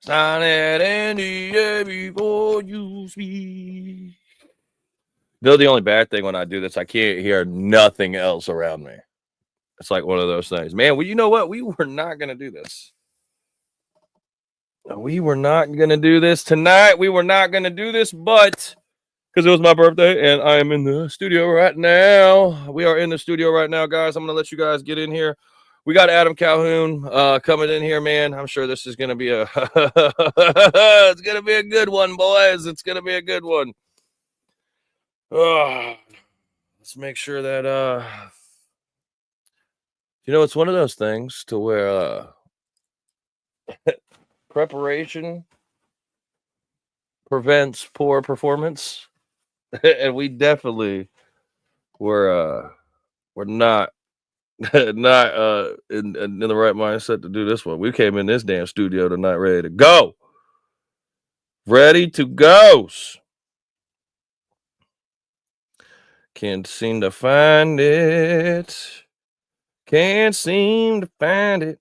Sign that NDA before you speak. The only bad thing when I do this, I can't hear nothing else around me. It's like one of those things. Man, well, you know what? We were not going to do this. We were not going to do this tonight. We were not going to do this, but because it was my birthday and I am in the studio right now. We are in the studio right now, guys. I'm going to let you guys get in here. We got Adam Calhoun coming in here, man. I'm sure this is going to be a it's going to be a good one, boys. It's going to be a good one. Let's make sure that it's one of those things to where preparation prevents poor performance. And we definitely were not not in the right mindset to do this one. We came in this damn studio tonight ready to go. Ready to go. Can't seem to find it. Can't seem to find it.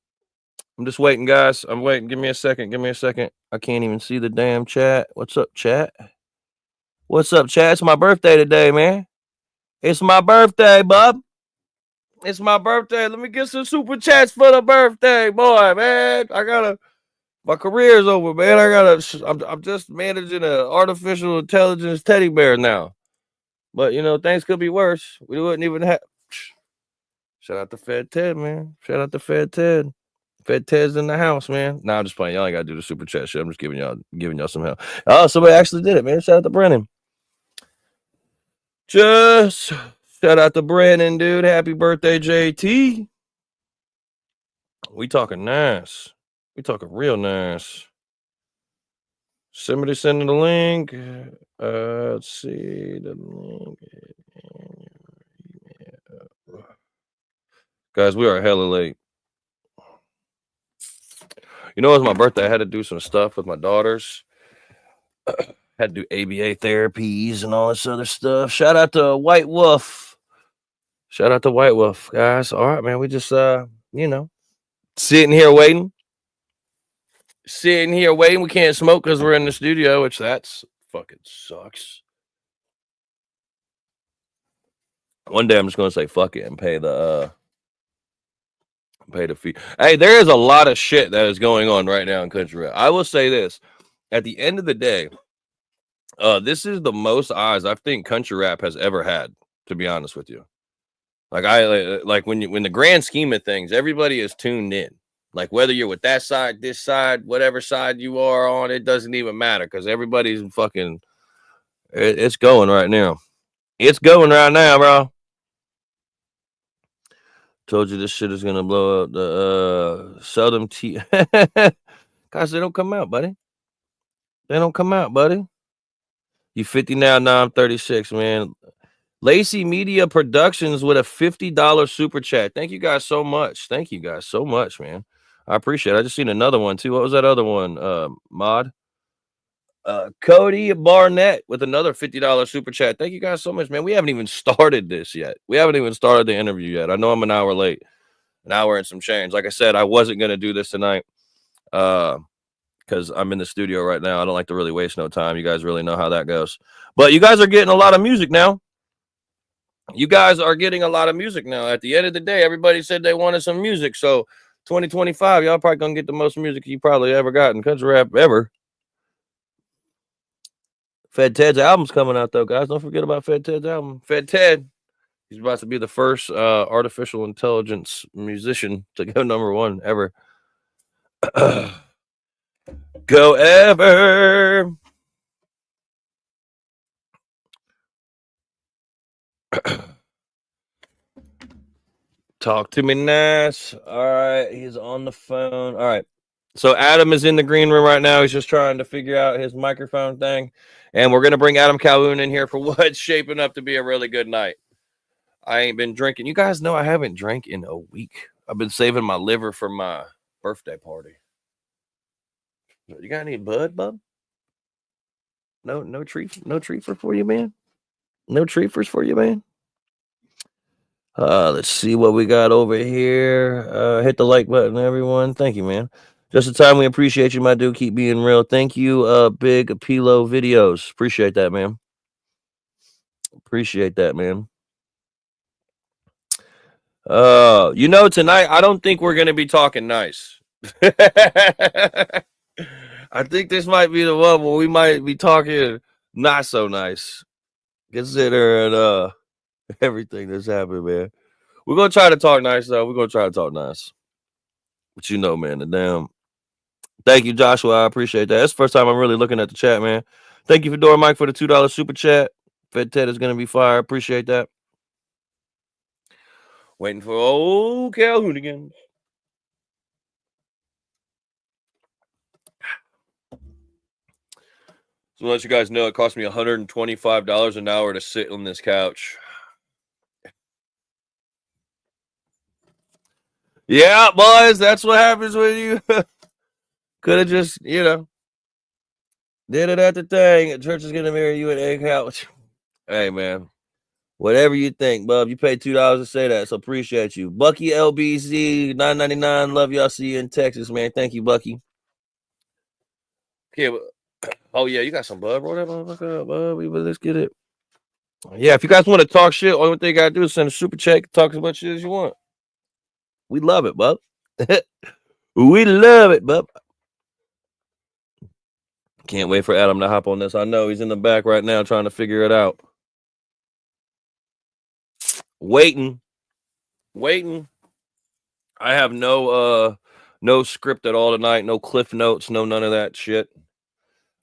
I'm just waiting, guys. I'm waiting. Give me a second. I can't even see the damn chat. What's up, chat? What's up, chat? It's my birthday today, man. It's my birthday, bub. It's my birthday. Let me get some super chats for the birthday, boy, man. My career's over, man. I'm just managing an artificial intelligence teddy bear now. But, things could be worse. We wouldn't even have. Shout out to Fed Ted, man. Shout out to Fed Ted. Fed Ted's in the house, man. Nah, I'm just playing. Y'all ain't got to do the super chat shit. I'm just giving y'all some help. Oh, somebody actually did it, man. Shout out to Brennan. Just shout out to Brandon, dude. Happy birthday, JT. We talking nice. We talking real nice. Somebody sending the link. Let's see the link. Guys, we are hella late. It was my birthday. I had to do some stuff with my daughters. Had to do ABA therapies and all this other stuff. Shout out to White Wolf. Guys. All right, man. We just sitting here waiting. We can't smoke because we're in the studio, which that's fucking sucks. One day I'm just gonna say fuck it and pay the fee. Hey, there is a lot of shit that is going on right now in country rap. I will say this: at the end of the day, this is the most eyes I think country rap has ever had. To be honest with you, like when the grand scheme of things, everybody is tuned in. Like whether you're with that side, this side, whatever side you are on, it doesn't even matter because everybody's fucking. It's going right now. It's going right now, bro. Told you this shit is gonna blow up the seldom tea. Guys, they don't come out, buddy. You 50 now? Nah, I'm 36, man. Lacey Media Productions with a $50 super chat. Thank you guys so much. Man. I appreciate it. I just seen another one too. What was that other one? Mod. Cody Barnett with another $50 super chat. Thank you guys so much, man. We haven't even started this yet. We haven't even started the interview yet. I know I'm an hour late. An hour and some change. Like I said, I wasn't going to do this tonight because I'm in the studio right now. I don't like to really waste no time. You guys really know how that goes. But you guys are getting a lot of music now. At the end of the day, everybody said they wanted some music. So 2025, y'all probably going to get the most music you probably ever got in country rap ever. Fed Ted's album's coming out, though, guys. Don't forget about Fed Ted's album. Fed Ted, he's about to be the first artificial intelligence musician to go #1 ever. Go ever. Talk to me nice. All right, he's on the phone. All right. So Adam is in the green room right now. He's just trying to figure out his microphone thing. And we're going to bring Adam Calhoun in here for what's shaping up to be a really good night. I ain't been drinking. You guys know I haven't drank in a week. I've been saving my liver for my birthday party. You got any bud, bub? No treatfer for you, man? No treaters for you, man? Let's see what we got over here. Hit the like button, everyone. Thank you, man. Just the time. We appreciate you, my dude. Keep being real. Thank you, Big Pilo Videos. Appreciate that, man. Appreciate that, man. Tonight I don't think we're gonna be talking nice. I think this might be the one where we might be talking not so nice, considering everything that's happened, man. We're gonna try to talk nice though. We're gonna try to talk nice. But man, the damn. Thank you, Joshua. I appreciate that. That's the first time I'm really looking at the chat, man. Thank you, Fedora Mike, for the $2 super chat. Fed Ted is gonna be fire. Appreciate that. Waiting for old Calhoun again. So to let you guys know, it cost me $125 an hour to sit on this couch. Yeah, boys, that's what happens when you could have just, did it at the thing. Church is gonna marry you at a couch. Hey, man, whatever you think, bub. You paid $2 to say that, so appreciate you. Bucky LBC $9.99. Love y'all. See you in Texas, man. Thank you, Bucky. Okay, oh yeah, you got some bub. Roll that motherfucker up, bub. Let's get it. Yeah, if you guys want to talk shit, only thing you gotta do is send a super chat. Talk as much shit as you want. We love it, bub. We love it, bub. Can't wait for Adam to hop on this. I know he's in the back right now trying to figure it out. Waiting. I have no script at all tonight, no cliff notes, no none of that shit.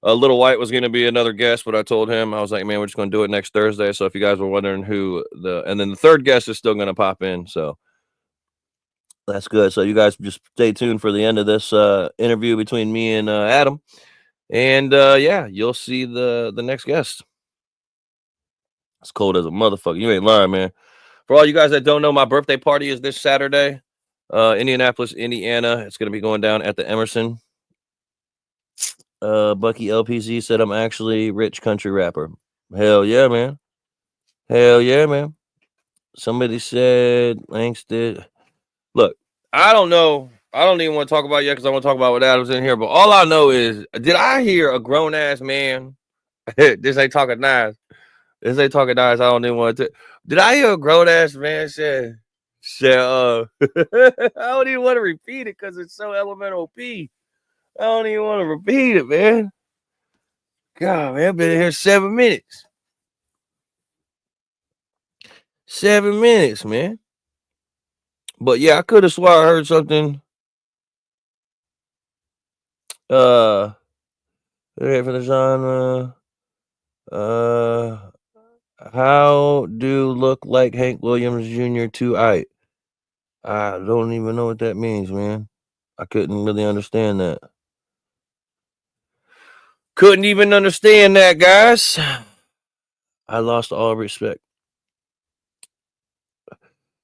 Little White was going to be another guest, but I told him, I was like, man, we're just going to do it next Thursday. So if you guys were wondering and then the third guest is still going to pop in. So that's good. So you guys just stay tuned for the end of this interview between me and Adam. And yeah, you'll see the next guest. It's cold as a motherfucker. You ain't lying, man. For all you guys that don't know, my birthday party is this Saturday. Indianapolis, Indiana. It's going to be going down at the Emerson. Bucky LPZ said I'm actually rich country rapper. Hell yeah, man. Hell yeah, man. Somebody said Langston. Look, I don't know. I don't even want to talk about it yet because I want to talk about what Adam's in here. But all I know is, did I hear a grown ass man? This ain't talking nice. This ain't talking nice. I don't even want to. Did I hear a grown ass man say, I don't even want to repeat it because it's so elemental P. I don't even want to repeat it, man. God, man, I've been here 7 minutes. 7 minutes, man. But yeah, I could have swore I heard something. For the genre. How do look like Hank Williams Jr. too? I don't even know what that means, man. I couldn't really understand that. Couldn't even understand that, guys. I lost all respect.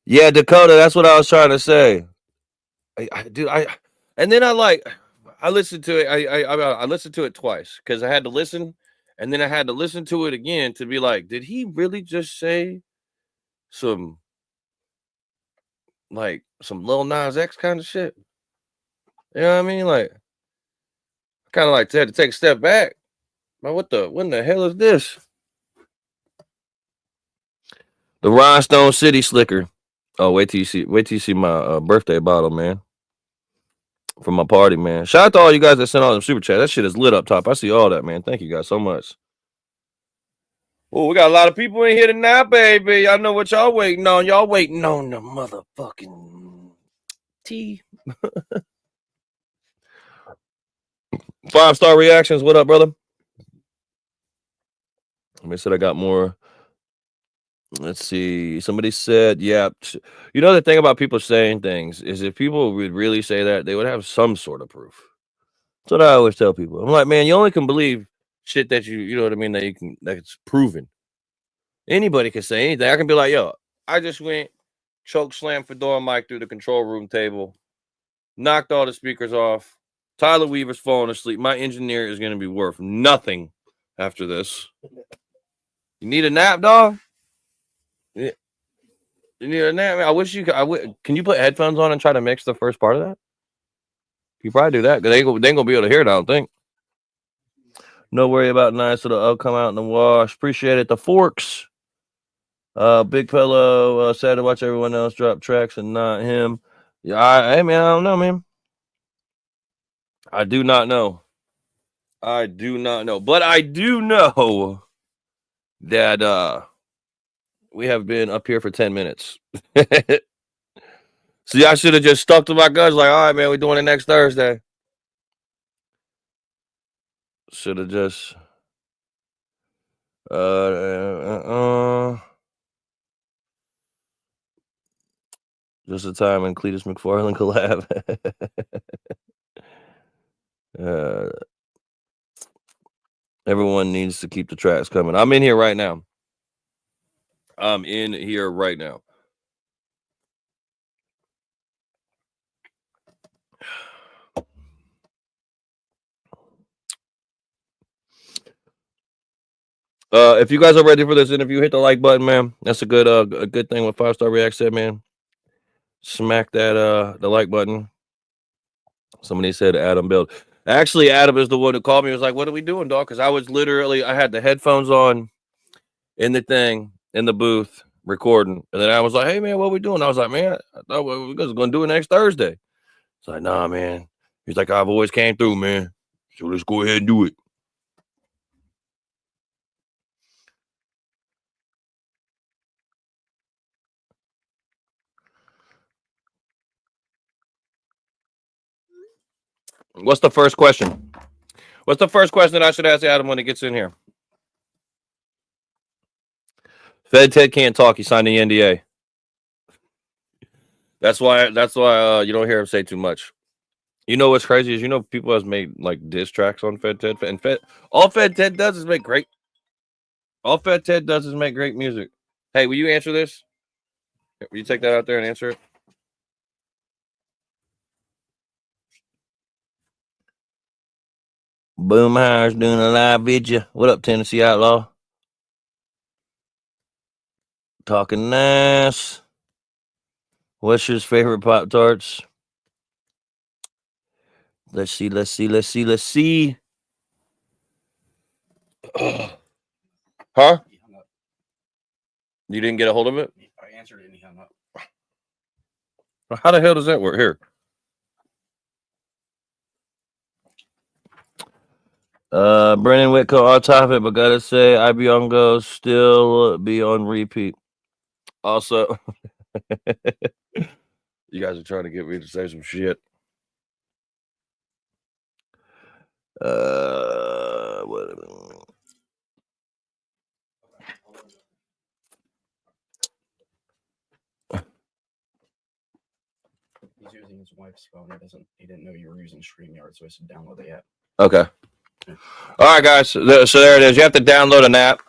Yeah, Dakota, that's what I was trying to say. And then I listened to it. I listened to it twice because I had to listen, and then I had to listen to it again to be like, did he really just say some Lil Nas X kind of shit? You know what I mean? Like, I kind of had to take a step back. Man, what the hell is this? The Rhinestone City Slicker. Oh, wait till you see my birthday bottle, man. From my party, man. Shout out to all you guys that sent all them super chat. That shit is lit up top. I see all that, man. Thank you guys so much. Oh, we got a lot of people in here tonight, baby. Y'all know what y'all waiting on. Y'all waiting on the motherfucking tea. 5-star reactions. What up, brother? Somebody said I got more. Let's see. Somebody said, yeah. You know, the thing about people saying things is if people would really say that, they would have some sort of proof. That's what I always tell people. I'm like, man, you only can believe shit that you know what I mean, that's proven. Anybody can say anything. I can be like, yo, I just went, choke slam Fedora Mike through the control room table, knocked all the speakers off. Tyler Weaver's falling asleep. My engineer is going to be worth nothing after this. You need a nap, dog? Yeah. You need a nap? I wish you could. Can you put headphones on and try to mix the first part of that? You probably do that because they ain't gonna be able to hear it. I don't think. No worry about nice. It'll come out in the wash. Appreciate it. The Forks. Big Pillow. Sad to watch everyone else drop tracks and not him. Yeah, hey man, I don't know, man. I do not know. But I do know that we have been up here for 10 minutes. See, I should have just stuck to my guns. Like, all right, man, we're doing it next Thursday. Should have just. Just a time when Cletus McFarland collab. Everyone needs to keep the tracks coming. I'm in here right now. If you guys are ready for this interview, hit the like button, man. That's a good thing. What 5-Star React said, man. Smack that the like button. Somebody said Adam build. Actually, Adam is the one who called me. He was like, "What are we doing, dog?" Because I had the headphones on in the thing in the booth recording, and then I was like, "Hey, man, what are we doing?" I was like, "Man, I thought we were going to do it next Thursday." It's like, "Nah, man." He's like, "I've always came through, man. So let's go ahead and do it." What's the first question? What's the first question I should ask Adam when he gets in here? Fed Ted can't talk. He signed the NDA. That's why you don't hear him say too much. You know what's crazy is people has made like diss tracks on Fed Ted, and all Fed Ted does is make great. All Fed Ted does is make great music. Hey, will you answer this? Will you take that out there and answer it? Boomhauer's doing a live video. What up, Tennessee Outlaw? Talking nice. What's your favorite Pop Tarts? Let's see. Huh? You didn't get a hold of it? I answered it and he hung up. How the hell does that work? Here. Brennan Whitco on topic, but gotta say, Ibiongo still be on repeat. Also, you guys are trying to get me to say some shit. What? He's using his wife's phone. He didn't know you were using StreamYard, so he said download the app. Okay. All right, guys. So there it is. You have to download an app,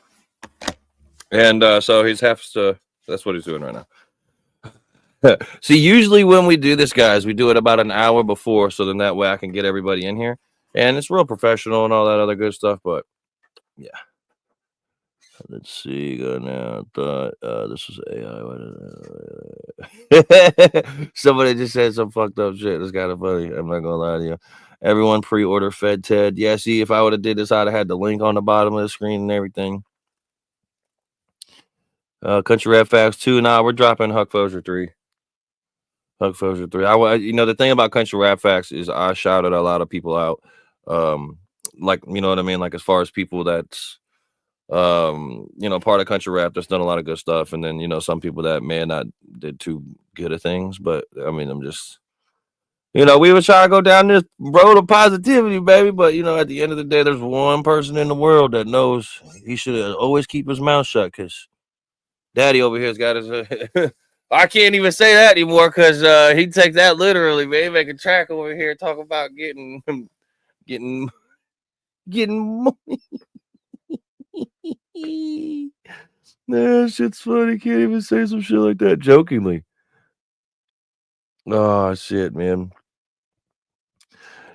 and so he's has to. That's what he's doing right now. See, usually when we do this, guys, we do it about an hour before, so then that way I can get everybody in here, and it's real professional and all that other good stuff. But yeah, let's see. Go now. Thought this was AI. Somebody just said some fucked up shit. It's kind of funny. I'm not gonna lie to you. Everyone pre-order Fed Ted. Yeah, see, if I would have did this, I'd have had the link on the bottom of the screen and everything. Country Rap Facts 2. Nah, we're dropping Huck Fozier 3. Huck Fozier 3. The thing about Country Rap Facts is I shouted a lot of people out. Like, you know what I mean? Like, as far as people that's part of country rap that's done a lot of good stuff, and then some people that may not did too good of things. But I mean, I'm just we were trying to go down this road of positivity, baby. But at the end of the day, there's one person in the world that knows he should always keep his mouth shut, because Daddy over here's got his I can't even say that anymore because he takes that literally, man. He make a track over here talking about getting money. Nah, shit's funny. Can't even say some shit like that jokingly. Oh shit, man.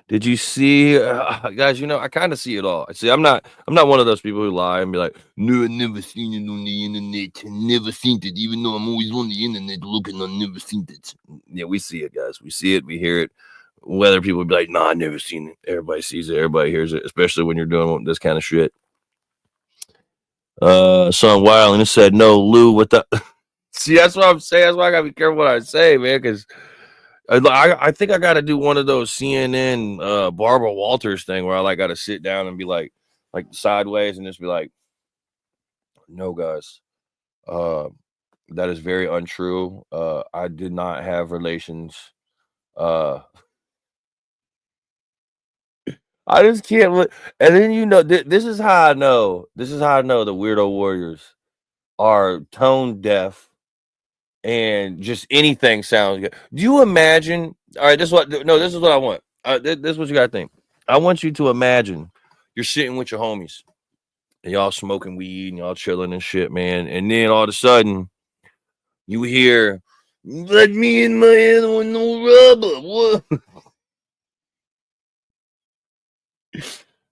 Did you see, guys? I kind of see it all. See, I'm not one of those people who lie and be like, "No, I've never seen it on the internet. Never seen it, even though I'm always on the internet looking. I've never seen it." Yeah, we see it, guys. We see it. We hear it. whether people would be like, "Nah, I never seen it." Everybody sees it. Everybody hears it, especially when you're doing this kind of shit. Son Wild and it said no, Lou. What the? See, that's what I'm saying. That's why I gotta be careful what I say, man, because I think I got to do one of those CNN Barbara Walters thing where I like got to sit down and be like sideways and just be like, no, guys, that is very untrue. I did not have relations. I just can't look. And then this is how I know. This is how I know the weirdo warriors are tone deaf and just anything sounds good. Do you imagine? All right, this is what. No, this is what I want. This is what you got to think. I want you to imagine you're sitting with your homies and y'all smoking weed and y'all chilling and shit, man. And then all of a sudden you hear, "Let me in my hand with no rubber." What?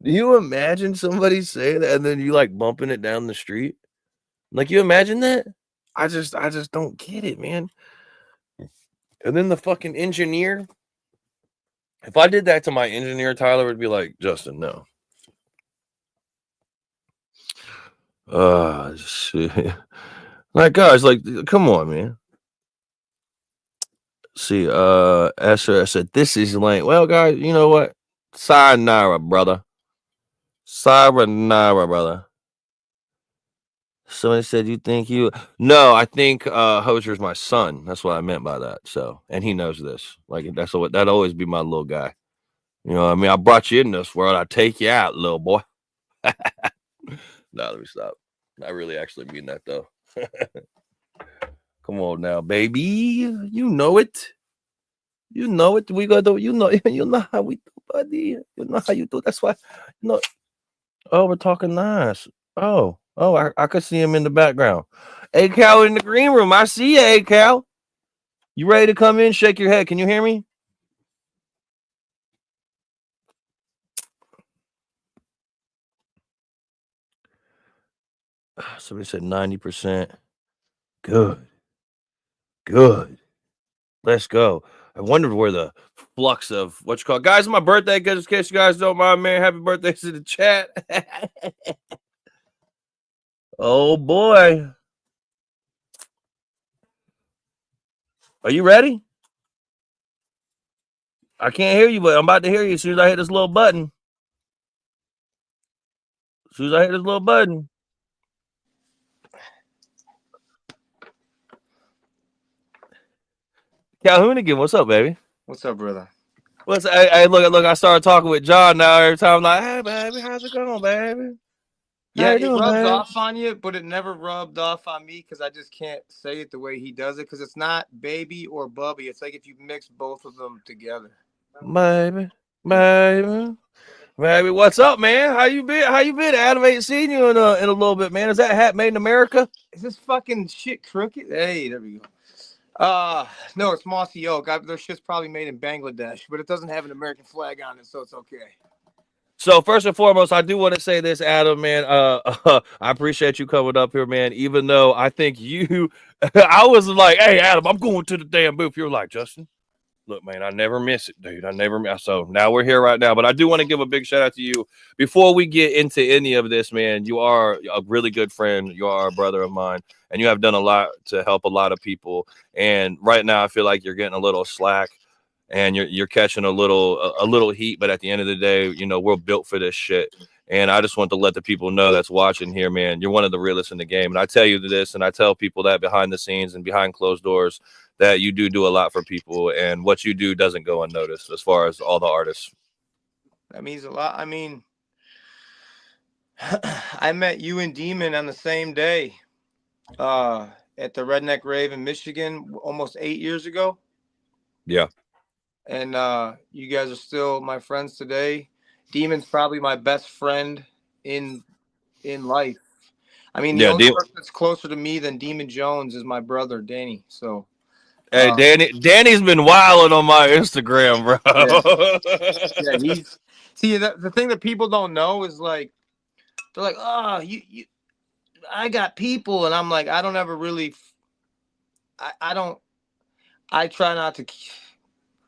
Do you imagine somebody saying that and then you like bumping it down the street? Like, you imagine that? I just don't get it, man. And then the fucking engineer. If I did that to my engineer, Tyler would be like, "Justin, no." Shit. Like, guys, like, come on, man. See, Esther said, "This is lame." Well, guys, you know what? Sayonara, brother. Sayonara, brother. Somebody said, "You think you?" No, I think Hosier's my son. That's what I meant by that. So, and he knows this. Like, that's what that'd always be my little guy. You know what I mean? I brought you in this world. I take you out, little boy. No, let me stop. I really actually mean that though. Come on now, baby. You know it. You know it. We got to, you know how we do, buddy. You know how you do. That's why, you know. Oh, we're talking nice. Oh, I could see him in the background. Hey, Cal in the green room. I see you, hey, Cal. You ready to come in? Shake your head. Can you hear me? Somebody said 90%. Good. Let's go. I wondered where the flux of what you call guys. My birthday, in case you guys don't mind, man. Happy birthday to the chat. Oh boy. Are you ready? I can't hear you, but I'm about to hear you as soon as I hit this little button. As soon as I hit this little button. Calhoun again. What's up, baby? What's up, brother? What's hey, look, I started talking with John now every time. I'm like, "Hey, baby, how's it going, baby? Yeah, How you it doing, rubs baby?" off on you, but it never rubbed off on me because I just can't say it the way he does it because it's not baby or bubby. It's like if you mix both of them together. Baby, what's up, man? How you been? Adam ain't seen you in a little bit, man. Is that hat made in America? Is this fucking shit crooked? Hey, there we go. No, it's mossy oak. Their shit's probably made in Bangladesh, but it doesn't have an American flag on it, so it's okay. So first and foremost, I do want to say this, Adam, man. I appreciate you coming up here, man. Even though I think you, I was like, "Hey, Adam, I'm going to the damn booth." You're like, "Justin, look, man, I never miss it, dude. I never miss." So now we're here right now. But I do want to give a big shout out to you before we get into any of this, man. You are a really good friend. You are a brother of mine, and you have done a lot to help a lot of people. And right now, I feel like you're getting a little slack. And you're catching a little heat, but at the end of the day, you know, we're built for this shit. And I just want to let the people know that's watching here, man, you're one of the realest in the game. And I tell you this, and I tell people that behind the scenes and behind closed doors, that you do a lot for people, and what you do doesn't go unnoticed as far as all the artists. That means a lot. I mean, I met you and Demon on the same day at the Redneck Rave in Michigan almost 8 years ago. Yeah. And you guys are still my friends today. Demon's probably my best friend in life. I mean, the only person that's closer to me than Demon Jones is my brother Danny. So, hey, Danny's been wilding on my Instagram, bro. Yeah, he's see the thing that people don't know is like they're like, "Oh, you I got people," and I'm like, I don't ever really, I don't, I try not to.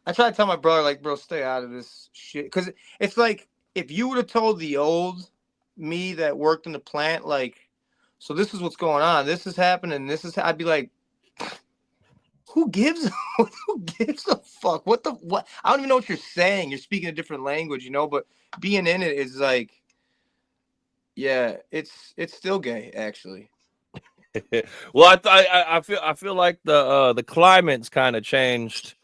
I try to tell my brother, like, bro, stay out of this shit. Because it's like, if you would have told the old me that worked in the plant, like, so this is what's going on, this is happening, I'd be like, who gives who gives a fuck? What? I don't even know what you're saying. You're speaking a different language, you know, but being in it is like, yeah, it's still gay, actually. Well, I feel like the climate's kind of changed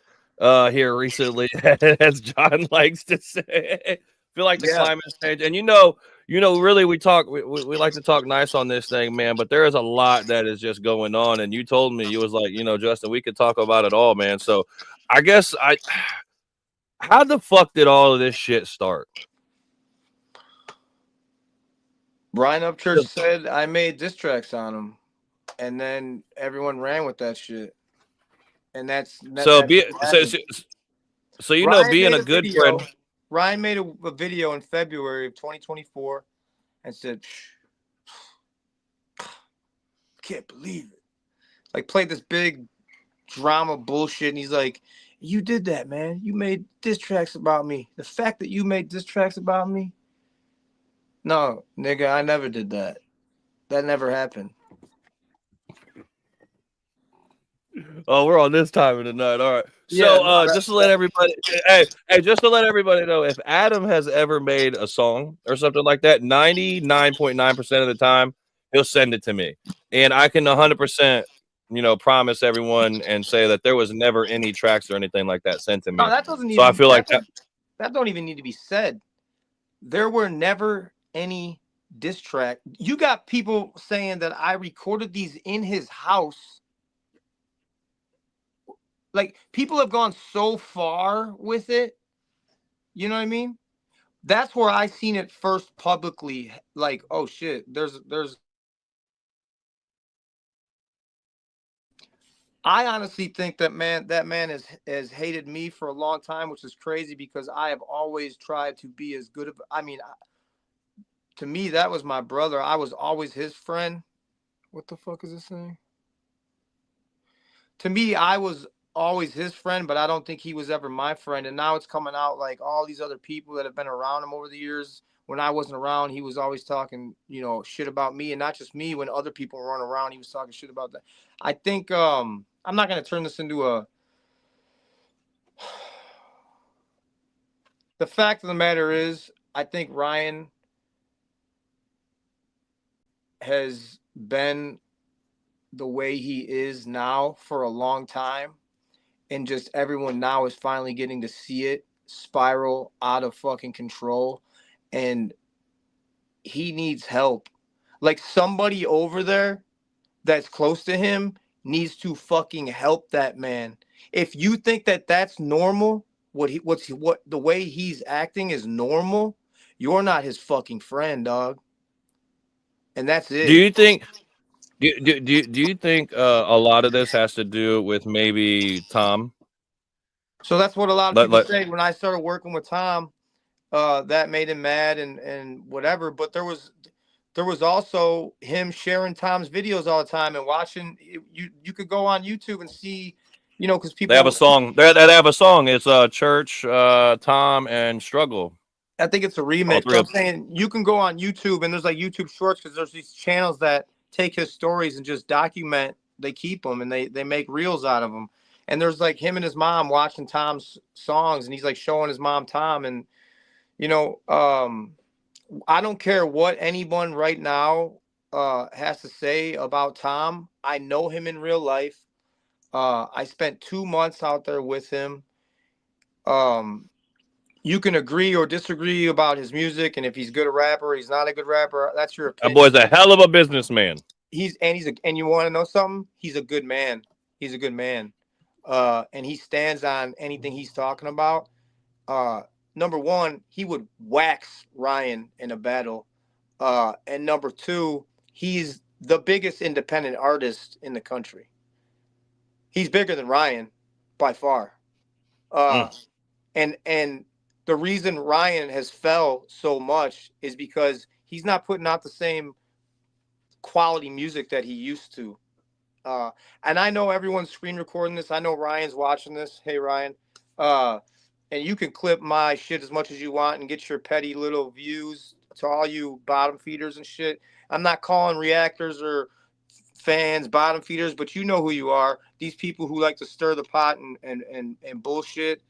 here recently, as John likes to say. I feel like the climate's changed, and really we like to talk nice on this thing, man. But there is a lot that is just going on, and you told me, you was like, Justin, we could talk about it all, man. So I guess how the fuck did all of this shit start? Brian Upchurch said I made diss tracks on him, and then everyone ran with that shit. And so being a good friend. Ryan made a video in February of 2024 and said, can't believe it. Like, played this big drama bullshit, and he's like, you did that, man. You made diss tracks about me. The fact that you made diss tracks about me? No, nigga, I never did that. That never happened. Oh, we're on this time of the night. All right. So just to let everybody just to let everybody know, if Adam has ever made a song or something like that, 99.9% of the time he'll send it to me. And I can 100% promise everyone and say that there was never any tracks or anything like that sent to me. No, that doesn't even, so I feel like that don't even need to be said. There were never any diss track. You got people saying that I recorded these in his house. Like, people have gone so far with it. You know what I mean? That's where I seen it first publicly. Like, oh shit, there's. I honestly think that man has hated me for a long time, which is crazy because I have always tried to be as good of. I mean, to me, that was my brother. I was always his friend. What the fuck is this thing? To me, I was always his friend, but I don't think he was ever my friend. And now it's coming out like all these other people that have been around him over the years. When I wasn't around, he was always talking, shit about me, and not just me. When other people weren't around, he was talking shit about that. I think I'm not gonna turn this into a. The fact of the matter is, I think Ryan has been the way he is now for a long time, and just everyone now is finally getting to see it spiral out of fucking control, and he needs help. Like, somebody over there that's close to him needs to fucking help that man. If you think that that's normal, what the way he's acting is normal, you're not his fucking friend, dog. And that's it. Do you think a lot of this has to do with maybe Tom? So that's what a lot of people say. When I started working with Tom, that made him mad and whatever. But there was also him sharing Tom's videos all the time and watching. You could go on YouTube and see, because people, they have a song. They have a song. It's Church, Tom, and Struggle. I think it's a remix. I'm saying you can go on YouTube and there's like YouTube Shorts, because there's these channels that take his stories and just document. They keep them and they make reels out of them. And there's like him and his mom watching Tom's songs, and he's like showing his mom Tom. And I don't care what anyone right now has to say about Tom. I know him in real life. I spent 2 months out there with him. You can agree or disagree about his music, and if he's good a rapper, he's not a good rapper. That's your opinion. That boy's a hell of a businessman. And you want to know something? He's a good man. He's a good man. And he stands on anything he's talking about. Number one, he would wax Ryan in a battle. And number two, he's the biggest independent artist in the country. He's bigger than Ryan by far. And the reason Ryan has fell so much is because he's not putting out the same quality music that he used to. And I know everyone's screen recording this. I know Ryan's watching this. Hey, Ryan. And you can clip my shit as much as you want and get your petty little views to all you bottom feeders and shit. I'm not calling reactors or fans bottom feeders, but you know who you are. These people who like to stir the pot and bullshit.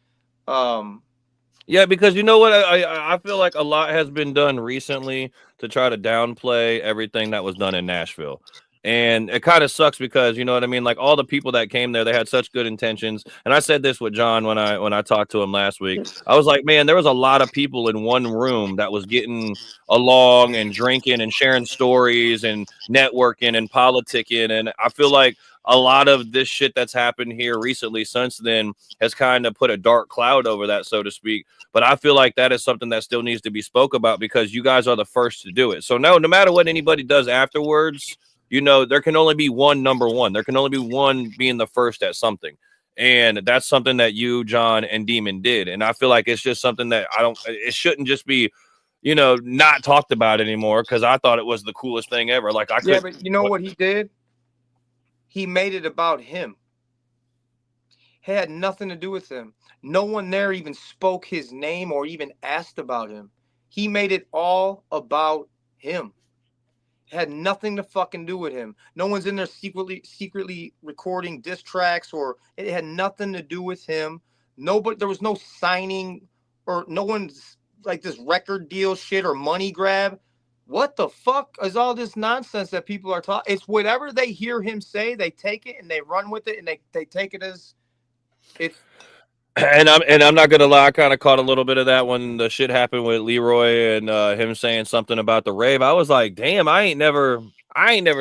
Yeah, because you know what? I feel like a lot has been done recently to try to downplay everything that was done in Nashville. And it kind of sucks because you know what I mean? Like all the people that came there, they had such good intentions. And I said this with John when I talked to him last week. I was like, man, there was a lot of people in one room that was getting along and drinking and sharing stories and networking and politicking. And I feel like a lot of this shit that's happened here recently since then has kind of put a dark cloud over that, so to speak. But I feel like that is something that still needs to be spoke about because you guys are the first to do it. So no matter what anybody does afterwards, you know, there can only be one number one. There can only be one being the first at something. And that's something that you, John, and Demon did. And I feel like it's just something that it shouldn't just be, you know, not talked about anymore because I thought it was the coolest thing ever. Like yeah, but you know what he did? He made it about him. It had nothing to do with him. No one there even spoke his name or even asked about him. He made it all about him. It had nothing to fucking do with him. No one's in there secretly recording diss tracks, or it had nothing to do with him. Nobody, there was no signing or no one's like this record deal shit or money grab. What the fuck is all this nonsense that people are talking? It's whatever they hear him say, they take it and they run with it and they take it as it's. And I'm not gonna lie, I kind of caught a little bit of that when the shit happened with Leroy and him saying something about the rave. I was like, damn, I ain't never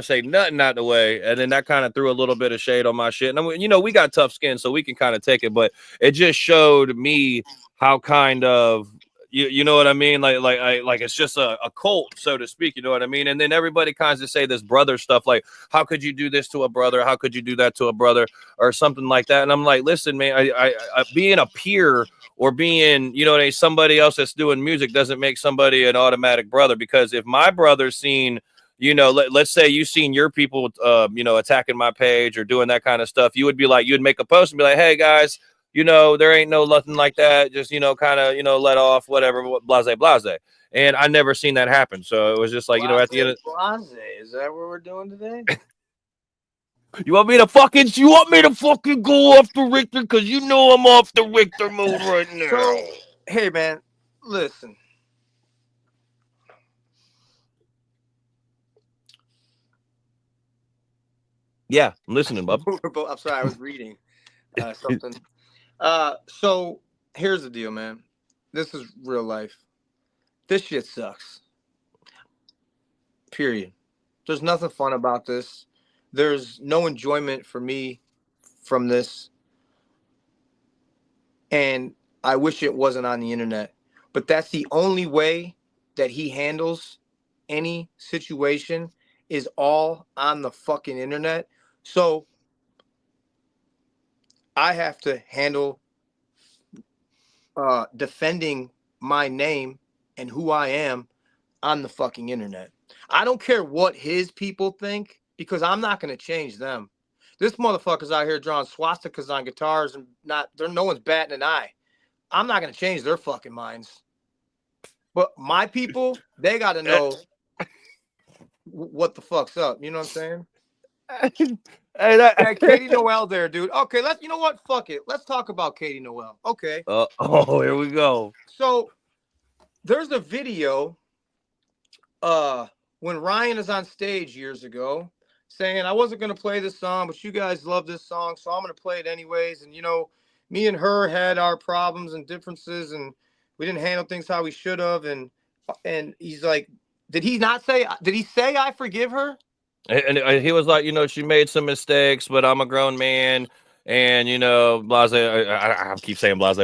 say nothing out the way. And then that kind of threw a little bit of shade on my shit. And I mean, you know, we got tough skin, so we can kind of take it, but it just showed me how kind of you know what I mean? Like it's just a cult, so to speak, you know what I mean? And then everybody kind of say this brother stuff, like, how could you do this to a brother? How could you do that to a brother? Or something like that. And I'm like, listen, man, I being a peer or being, you know, somebody else that's doing music doesn't make somebody an automatic brother. Because if my brother's seen, you know, let's say you seen your people, you know, attacking my page or doing that kind of stuff, you would be like, you'd make a post and be like, hey guys, you know, there ain't no nothing like that. Just, you know, kind of, you know, let off, whatever, blase, blase. And I never seen that happen. So it was just like, you know, at the end of blase, is that what we're doing today? You want me to fucking go off the Richter? Because you know I'm off the Richter mode right now. So, hey, man, listen. Yeah, I'm listening, bub. I'm sorry, I was reading something. So, here's the deal, man. This is real life. This shit sucks. Period. There's nothing fun about this. There's no enjoyment for me from this. And I wish it wasn't on the internet. But that's the only way that he handles any situation is all on the fucking internet. So I have to handle defending my name and who I am on the fucking internet. I don't care what his people think because I'm not going to change them. This motherfucker's out here drawing swastikas on guitars and no one's batting an eye. I'm not going to change their fucking minds. But my people, they got to know what the fuck's up. You know what I'm saying? Hey, Katie Noel there, dude. Okay, you know what? Fuck it. Let's talk about Katie Noel. Okay. Here we go. So there's a video when Ryan is on stage years ago saying, I wasn't going to play this song, but you guys love this song, so I'm going to play it anyways. And, you know, me and her had our problems and differences, and we didn't handle things how we should have. And he's like, did he say I forgive her? And he was like, you know, she made some mistakes, but I'm a grown man. And, you know, blase, I keep saying blase,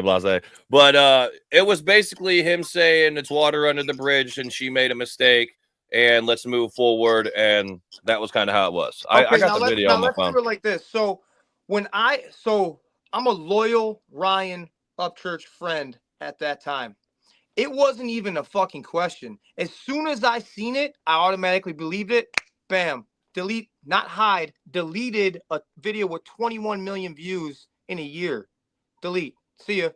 but it was basically him saying it's water under the bridge and she made a mistake and let's move forward. And that was kind of how it was. Okay, I got the video on my phone. Let's do it like this. So I'm a loyal Ryan Upchurch friend at that time. It wasn't even a fucking question. As soon as I seen it, I automatically believed it. Bam. Delete, not hide, deleted a video with 21 million views in a year. Delete. See ya.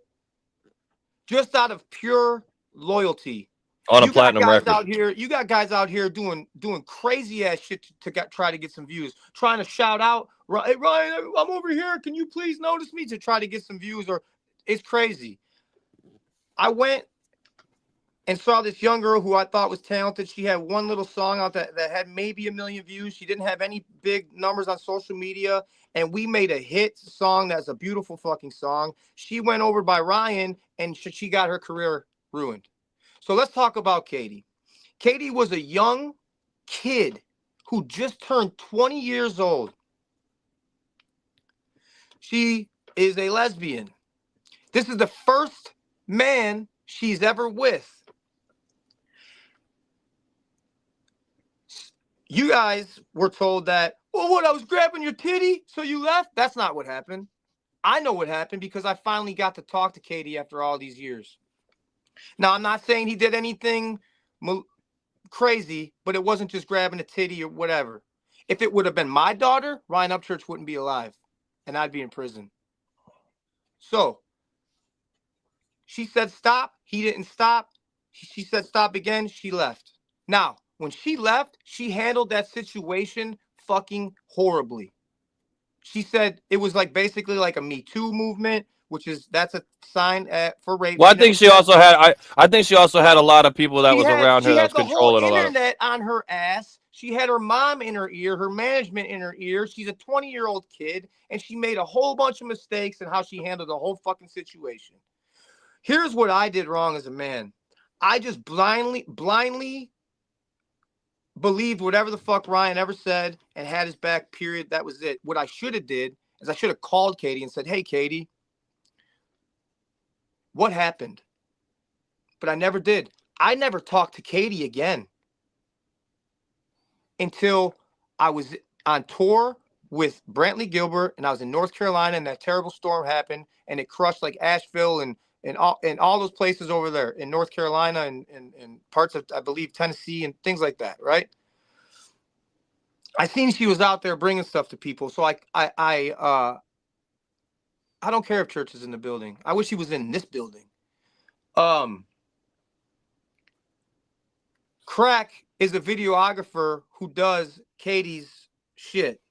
Just out of pure loyalty. On a platinum record. You got guys out here doing crazy ass shit to try to get some views, trying to shout out, hey, Ryan, I'm over here. Can you please notice me, to try to get some views? Or it's crazy. I went and saw this young girl who I thought was talented. She had one little song out that had maybe 1 million views. She didn't have any big numbers on social media. And we made a hit song that's a beautiful fucking song. She went over by Ryan, and she got her career ruined. So let's talk about Katie. Katie was a young kid who just turned 20 years old. She is a lesbian. This is the first man she's ever with. You guys were told that, well, what, I was grabbing your titty, so you left? That's not what happened. I know what happened because I finally got to talk to Katie after all these years. Now, I'm not saying he did anything crazy, but it wasn't just grabbing a titty or whatever. If it would have been my daughter, Ryan Upchurch wouldn't be alive, and I'd be in prison. So she said stop. He didn't stop. She said stop again. She left. Now, when she left, she handled that situation fucking horribly. She said it was like basically like a Me Too movement, that's a sign for rape. Well, I think she also had I think she also had a lot of people that was around her that was controlling a lot. She had the whole internet on her ass. She had her mom in her ear, her management in her ear. She's a 20-year-old kid, and she made a whole bunch of mistakes in how she handled the whole fucking situation. Here's what I did wrong as a man. I just blindly believed whatever the fuck Ryan ever said and had his back, period. That was it. What I should have did is I should have called Katie and said, hey, Katie, what happened? But I never did. I never talked to Katie again until I was on tour with Brantley Gilbert, and I was in North Carolina, and that terrible storm happened, and it crushed like Asheville and all those places over there in North Carolina and parts of, I believe, Tennessee and things like that, right? I seen she was out there bringing stuff to people, so I don't care if Church is in the building. I wish he was in this building. Crack is a videographer who does Katie's shit.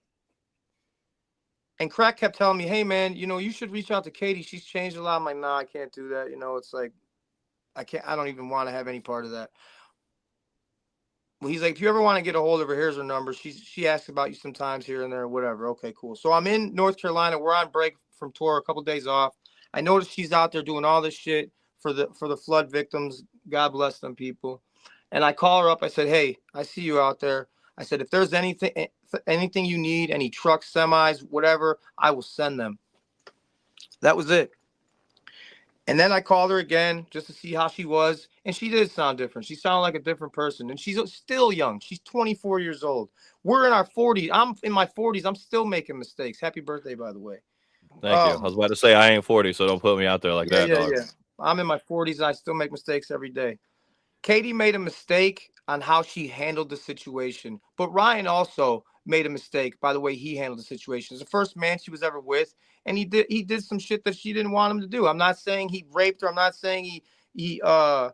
And Crack kept telling me, hey, man, you should reach out to Katie. She's changed a lot. I'm like, nah, I can't do that. It's like, I don't even want to have any part of that. Well, he's like, if you ever want to get a hold of her, here's her number. She asks about you sometimes here and there, whatever. Okay, cool. So I'm in North Carolina. We're on break from tour, a couple of days off. I noticed she's out there doing all this shit for the flood victims. God bless them people. And I call her up. I said, hey, I see you out there. I said, if there's anything you need, any trucks, semis, whatever, I will send them. That was it. And then I called her again just to see how she was. And she did sound different. She sounded like a different person. And she's still young. She's 24 years old. We're in our 40s. I'm in my 40s. I'm still making mistakes. Happy birthday, by the way. Thank you. I was about to say I ain't 40, so don't put me out there like that, dog. Yeah. I'm in my 40s, and I still make mistakes every day. Katie made a mistake on how she handled the situation. But Ryan also made a mistake by the way he handled the situation. It's the first man she was ever with, and he did some shit that she didn't want him to do. I'm not saying he raped her. I'm not saying I'm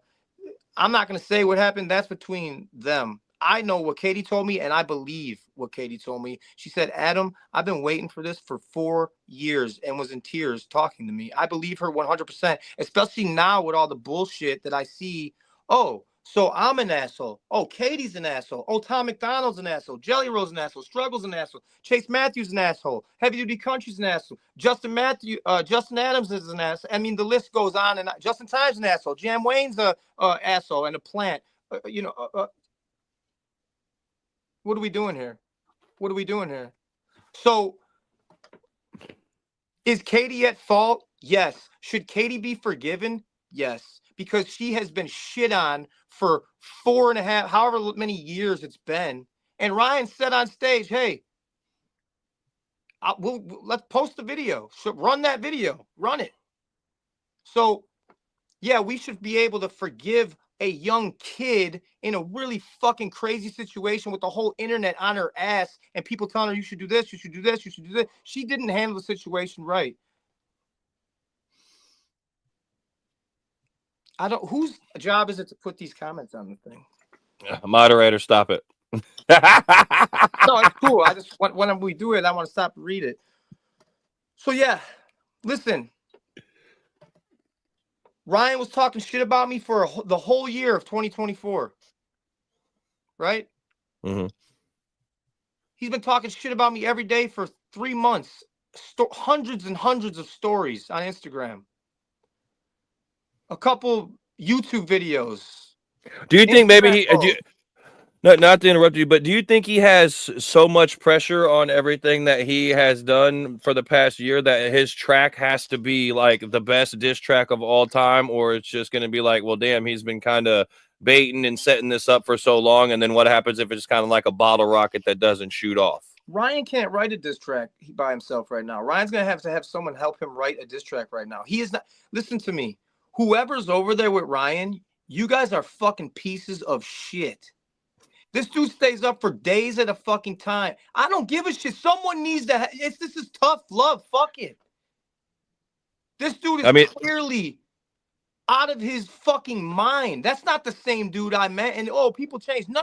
not going to say what happened. That's between them. I know what Katie told me, and I believe what Katie told me. She said, Adam, I've been waiting for this for 4 years, and was in tears talking to me. I believe her 100%, especially now with all the bullshit that I see. Oh, so I'm an asshole. Oh, Katie's an asshole. Oh, Tom McDonald's an asshole. Jelly Roll's an asshole. Struggle's an asshole. Chase Matthews an asshole. Heavy Duty Country's an asshole. Justin Adams is an asshole. I mean, the list goes on. And Justin Time's an asshole. Jam Wayne's a asshole and a plant. What are we doing here? What are we doing here? So, is Katie at fault? Yes. Should Katie be forgiven? Yes. Because she has been shit on for 4.5, however many years it's been. And Ryan said on stage, hey, let's post the video. So run that video. Run it. So, yeah, we should be able to forgive a young kid in a really fucking crazy situation with the whole internet on her ass and people telling her, you should do this, you should do this, you should do this. She didn't handle the situation right. I don't. Whose job is it to put these comments on the thing? Moderator, stop it. No, it's cool. I just when we do it, I want to stop and read it. So yeah, listen. Ryan was talking shit about me for the whole year of 2024. Right? Mm-hmm. He's been talking shit about me every day for 3 months. Hundreds and hundreds of stories on Instagram. A couple YouTube videos. Do you think maybe he? Not to interrupt you, but do you think he has so much pressure on everything that he has done for the past year that his track has to be like the best diss track of all time, or it's just going to be like, well, damn, he's been kind of baiting and setting this up for so long, and then what happens if it's kind of like a bottle rocket that doesn't shoot off? Ryan can't write a diss track by himself right now. Ryan's going to have someone help him write a diss track right now. He is not. Listen to me. Whoever's over there with Ryan, you guys are fucking pieces of shit. This dude stays up for days at a fucking time. I don't give a shit. Someone needs to. This is tough love. Fuck it. This dude is clearly out of his fucking mind. That's not the same dude I met. And people change. No.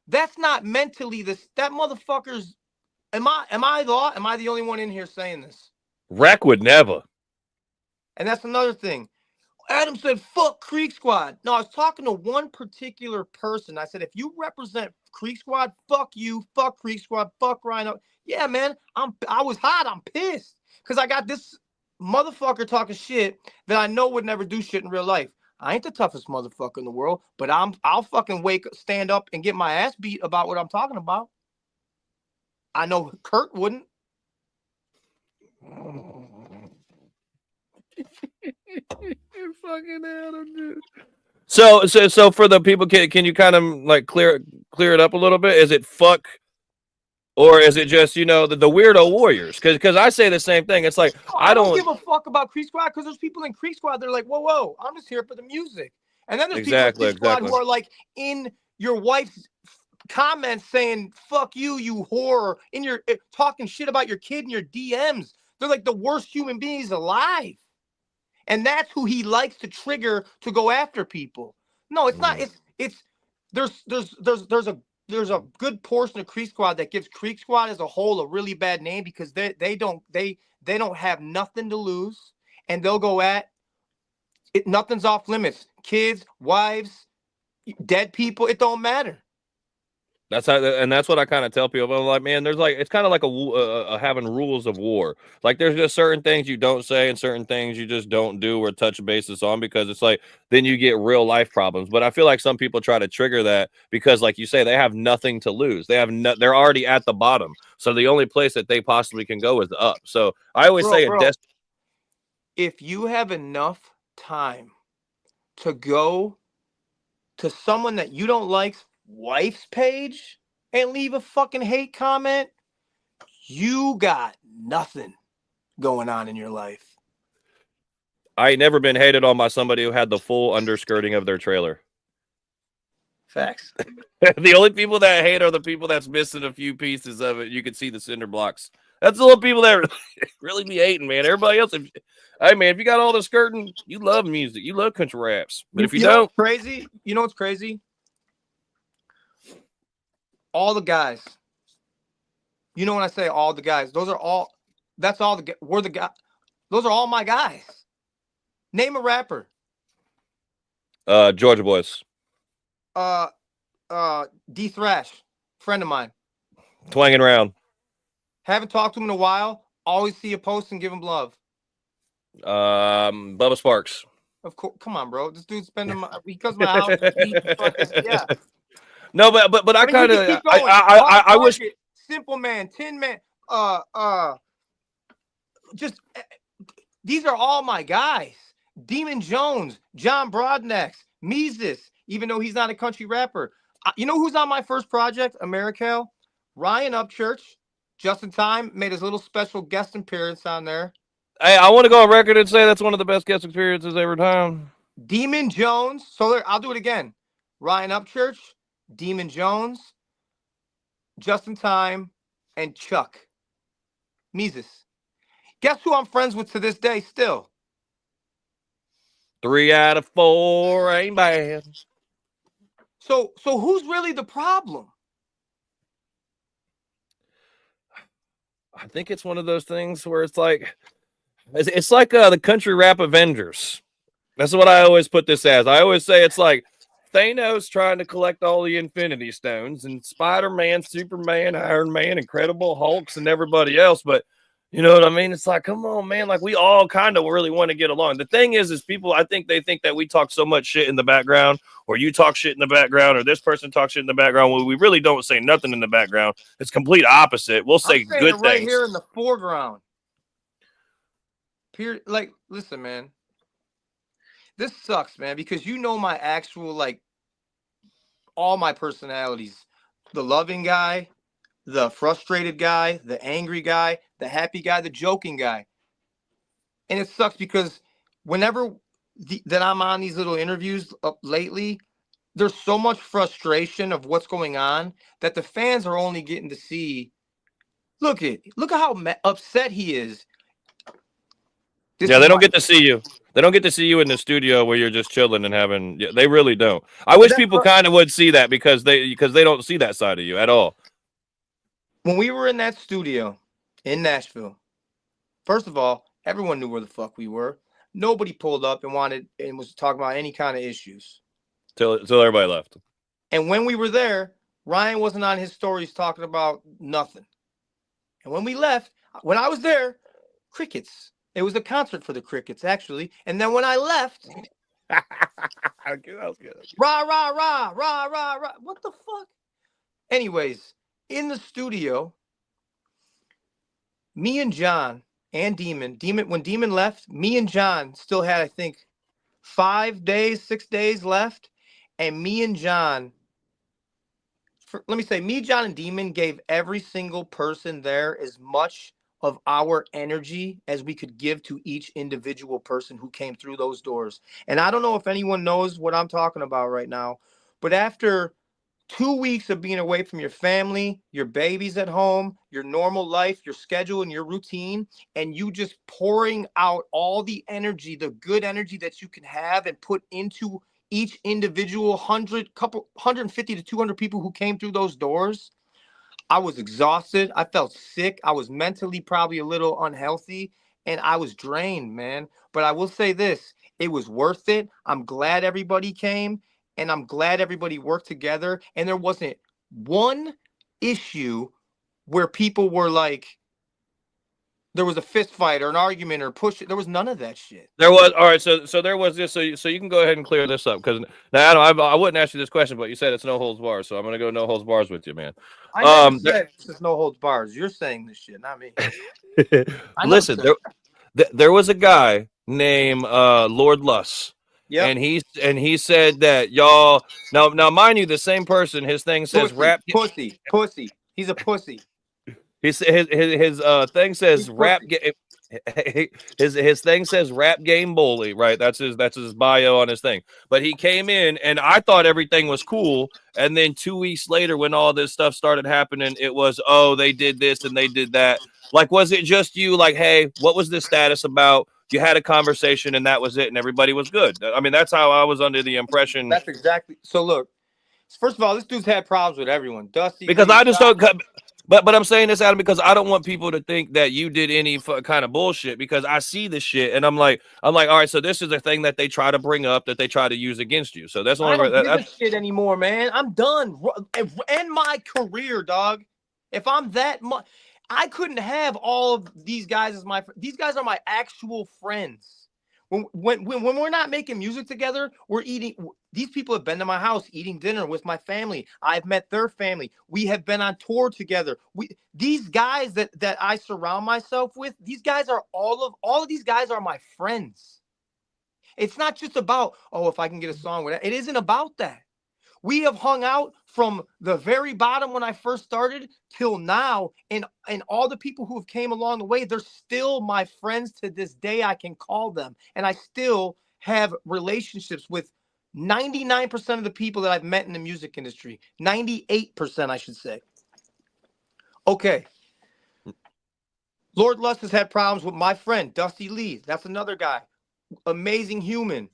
That's not mentally this. That motherfucker's. Am I the only one in here saying this? Wreck would never. And that's another thing. Adam said, fuck Creek Squad. No, I was talking to one particular person. I said, if you represent Creek Squad, fuck you, fuck Creek Squad, fuck Rhino. Yeah, man, I was hot. I'm pissed because I got this motherfucker talking shit that I know would never do shit in real life. I ain't the toughest motherfucker in the world, but I'll fucking stand up and get my ass beat about what I'm talking about. I know Kurt wouldn't. You're fucking Adam, dude. So for the people, can you kind of like clear it up a little bit? Is it fuck, or is it just the weirdo warriors? Because I say the same thing. It's like I don't give a fuck about Creek Squad because there's people in Creek Squad. They're like, whoa, I'm just here for the music. And then there's people in Creek Squad who are like in your wife's comments saying fuck you, you whore, in your talking shit about your kid in your DMs. They're like the worst human beings alive. And that's who he likes to trigger to go after people. No, it's not. It's there's a good portion of Creek Squad that gives Creek Squad as a whole a really bad name because they don't have nothing to lose, and they'll go at it. Nothing's off limits. Kids, wives, dead people. It don't matter. That's what I kind of tell people. I'm like, man, it's kind of like a having rules of war. Like there's just certain things you don't say and certain things you just don't do or touch bases on because it's like then you get real life problems. But I feel like some people try to trigger that because, like you say, they have nothing to lose. They're already at the bottom, so the only place that they possibly can go is up. So I always say, if you have enough time to go to someone that you don't like's wife's page and leave a fucking hate comment, you got nothing going on in your life. I ain't never been hated on by somebody who had the full underskirting of their trailer. Facts. The only people that hate are the people that's missing a few pieces of it. You can see the cinder blocks. That's the only people that really be hating, man. Everybody else, hey man, if you got all the skirting, you love music, you love country raps. But if you don't, crazy. You know what's crazy? All the guys. You know when I say all the guys, those are all. That's all the. We're the guy. Those are all my guys. Name a rapper. Georgia Boys. D Thrash, friend of mine. Twanging around. Haven't talked to him in a while. Always see a post and give him love. Bubba Sparks. Of course, come on, bro. This dude's spending because my house. Yeah. No, but I kind of I wish Simple Man, Tin Man, just these are all my guys. Demon Jones, John Broadnax, Meezus, even though he's not a country rapper. You know who's on my first project, Americal? Ryan Upchurch, just in time, made his little special guest appearance on there. Hey, I want to go on record and say that's one of the best guest experiences every time. Demon Jones. So I'll do it again. Ryan Upchurch, Demon Jones, Just in Time, and Chuck. Meezus. Guess who I'm friends with to this day still? 3 out of 4 ain't bad. So who's really the problem? I think it's one of those things where it's like the country rap Avengers. That's what I always put this as. I always say it's like Thanos trying to collect all the Infinity Stones, and Spider-Man, Superman, Iron Man, Incredible Hulks, and everybody else. But you know what I mean? It's like, come on, man. Like, we all kind of really want to get along. The thing is people, I think they think that we talk so much shit in the background, or you talk shit in the background, or this person talks shit in the background. Well, we really don't say nothing in the background. It's complete opposite. We'll say good right things. Here in the foreground. Like, listen, man. This sucks, man, because you know my actual, like, all my personalities. The loving guy, the frustrated guy, the angry guy, the happy guy, the joking guy. And it sucks because whenever that I'm on these little interviews lately, there's so much frustration of what's going on that the fans are only getting to see. Look at how upset he is. They don't get to see you. They don't get to see you in the studio where you're just chilling and having. Yeah, they really don't. I wish people kind of would see that because they don't see that side of you at all. When we were in that studio in Nashville, first of all, everyone knew where the fuck we were. Nobody pulled up and was talking about any kind of issues. Till everybody left. And when we were there, Ryan wasn't on his stories talking about nothing. And when we left, when I was there, crickets. It was a concert for the Crickets, actually. And then when I left, rah, rah, rah, rah, rah, rah. What the fuck? Anyways, in the studio, me and John and Demon, when Demon left, me and John still had, I think, 6 days left. And me and John, John and Demon gave every single person there as much of our energy as we could give to each individual person who came through those doors. And I don't know if anyone knows what I'm talking about right now, but after 2 weeks of being away from your family, your babies at home, your normal life, your schedule, and your routine, and you just pouring out all the energy, the good energy that you can have and put into each individual 150 to 200 people who came through those doors, I was exhausted. I felt sick. I was mentally probably a little unhealthy, and I was drained, man. But I will say this, it was worth it. I'm glad everybody came, and I'm glad everybody worked together. And there wasn't one issue where people were like, there was a fist fight or an argument or push. There was none of that shit. There was. All right. So there was this. So you can go ahead and clear this up because now I wouldn't ask you this question, but you said it's no holds bars. So I'm going to go no holds bars with you, man. I never said this is no holds bars. You're saying this shit, not me. Listen, there was a guy named Lord Luss. Yeah. And he said that y'all now mind you, the same person, his thing says pussy. He's a pussy. His thing says rap game. His thing says rap game bully, right? That's his bio on his thing. But he came in and I thought everything was cool. And then 2 weeks later, when all this stuff started happening, it was, oh, they did this and they did that. Like, was it just you? Like, hey, what was this status about? You had a conversation and that was it, and everybody was good. I mean, that's how I was under the impression. That's exactly. So look, first of all, this dude's had problems with everyone. Dusty. Because I just don't. But I'm saying this, Adam, because I don't want people to think that you did any kind of bullshit. Because I see the shit, and I'm like, all right. So this is a thing that they try to bring up, that they try to use against you. So that's only. I don't give a shit anymore, man. I'm done. End my career, dog. If I'm that much, I couldn't have all of these guys as my. These guys are my actual friends. When we're not making music together, we're eating. These people have been to my house eating dinner with my family. I've met their family. We have been on tour together. These guys that I surround myself with, these guys are all of these guys are my friends. It's not just about, oh, if I can get a song with that. It isn't about that. We have hung out from the very bottom when I first started till now, and all the people who have came along the way, they're still my friends to this day. I can call them, and I still have relationships with 99% of the people that I've met in the music industry. 98%, I should say. Okay. Lord Luss has had problems with my friend, Dusty Lee. That's another guy. Amazing human.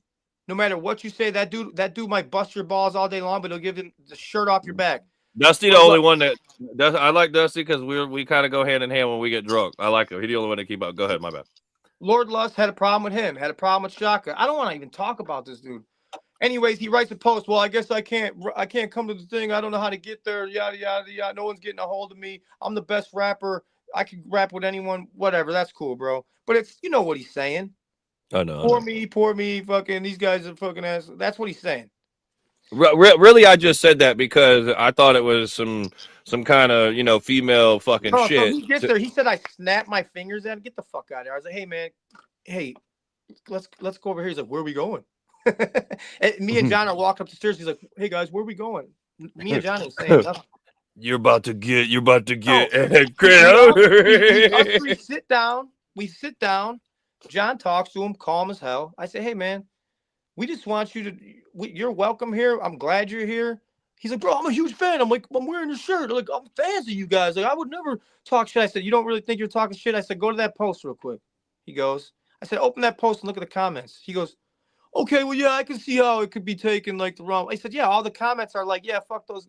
No matter what you say, that dude might bust your balls all day long, but he'll give him the shirt off your back. Dusty, the only one that I like Dusty because we kind of go hand in hand when we get drunk. I like him. He's the only one that keep up. Go ahead, my bad. Lord Lust had a problem with him. Had a problem with Shaka. I don't want to even talk about this dude. Anyways, he writes a post. Well, I guess I can't come to the thing. I don't know how to get there. Yada yada yada. No one's getting a hold of me. I'm the best rapper. I can rap with anyone. Whatever. That's cool, bro. But it's what he's saying. I know. Poor me. Fucking these guys are fucking ass. That's what he's saying. Really, I just said that because I thought it was some kind of female fucking shit. So he gets there. He said I snapped my fingers at him. Get the fuck out of here. I was like, hey man, let's go over here. He's like, where are we going? And me and John are walking up the stairs. He's like, hey guys, where are we going? Me and John ain't saying nothing. You're about to get. We sit down. John talks to him, calm as hell. I say, hey man, we just want you to. You're welcome here. I'm glad you're here. He's like, bro, I'm a huge fan. I'm like, I'm wearing your shirt. Like, I'm fans of you guys. Like, I would never talk shit. I said, you don't really think you're talking shit? I said, go to that post real quick. He goes, I said, open that post and look at the comments. He goes, okay, well, yeah, I can see how it could be taken like the wrong. I said, yeah, all the comments are like, yeah, fuck those.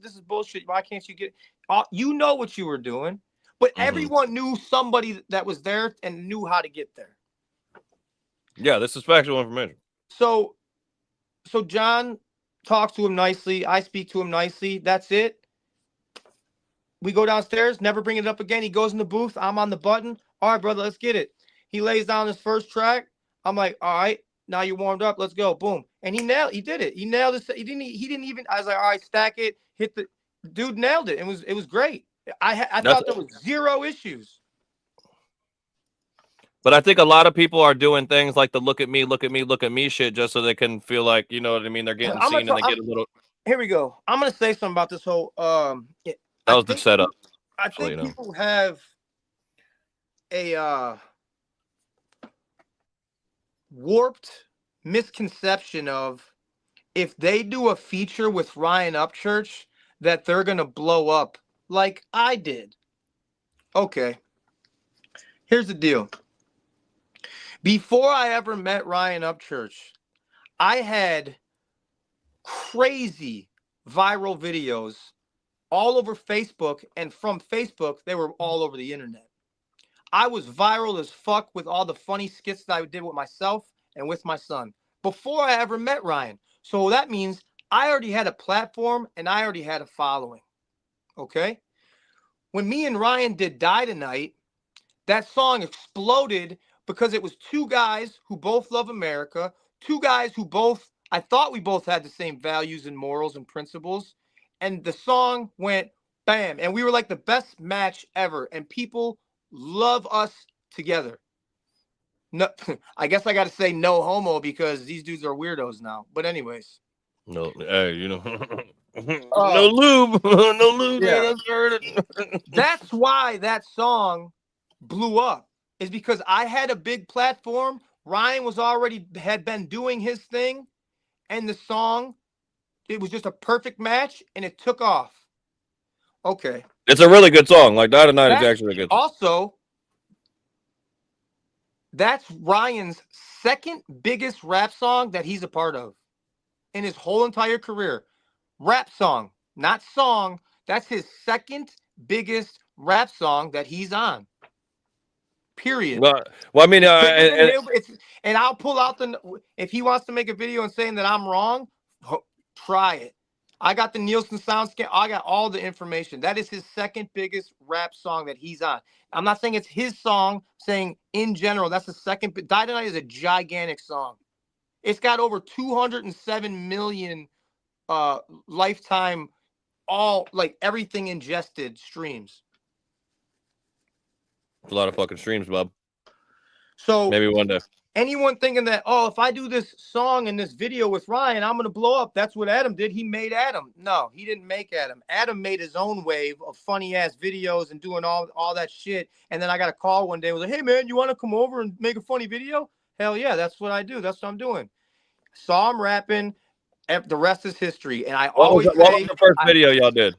This is bullshit. Why can't you get? You know what you were doing, but everyone knew somebody that was there and knew how to get there. Yeah, this is factual information. So John talks to him nicely. I speak to him nicely. That's it. We go downstairs, never bring it up again. He goes in the booth. I'm on the button. All right, brother, let's get it. He lays down his first track. I'm like, all right, now you warmed up. Let's go. Boom. And he did it. He nailed it. He didn't even, I was like, all right, stack it. Hit the dude nailed it. It was great. I thought there was zero issues. But I think a lot of people are doing things like the look at me shit just so they can feel like, you know what I mean? They're getting seen and they get a little. Here we go. I'm going to say something about this whole. That was the setup. I think people have a warped misconception of if they do a feature with Ryan Upchurch that they're going to blow up like I did. Okay. Here's the deal. Before I ever met Ryan Upchurch, I had crazy viral videos all over Facebook, and from Facebook, they were all over the internet. I was viral as fuck with all the funny skits that I did with myself and with my son before I ever met Ryan. So that means I already had a platform and I already had a following. Okay? When me and Ryan did Die Tonight, that song exploded because it was two guys who both love America, two guys who I thought we both had the same values and morals and principles. And the song went bam. And we were like the best match ever. And people love us together. No, I guess I got to say no homo because these dudes are weirdos now. But anyways. No, hey, no lube. No lube. Yeah. There, That's why that song blew up. Is because I had a big platform. Ryan had been doing his thing, and the song, it was just a perfect match, and it took off. Okay. It's a really good song. Like Die Tonight is actually a good song. Also, that's Ryan's second biggest rap song that he's a part of in his whole entire career. Rap song, not song. That's his second biggest rap song that he's on. Period. Well, I mean, and I'll pull out if he wants to make a video and saying that I'm wrong, try it. I got the Nielsen sound scan. I got all the information. That is his second biggest rap song that he's on. I'm not saying it's his song. I'm saying in general, that's the second. Die Tonight is a gigantic song. It's got over 207 million lifetime, all like everything ingested streams. A lot of fucking streams, Bob. So maybe one day. Anyone thinking that, if I do this song and this video with Ryan, I'm going to blow up. That's what Adam did. He made Adam. No, he didn't make Adam. Adam made his own wave of funny ass videos and doing all that shit. And then I got a call one day. I was like, hey man, you want to come over and make a funny video? Hell yeah. That's what I do. That's what I'm doing. Saw him rapping. The rest is history. And what was the first video y'all did?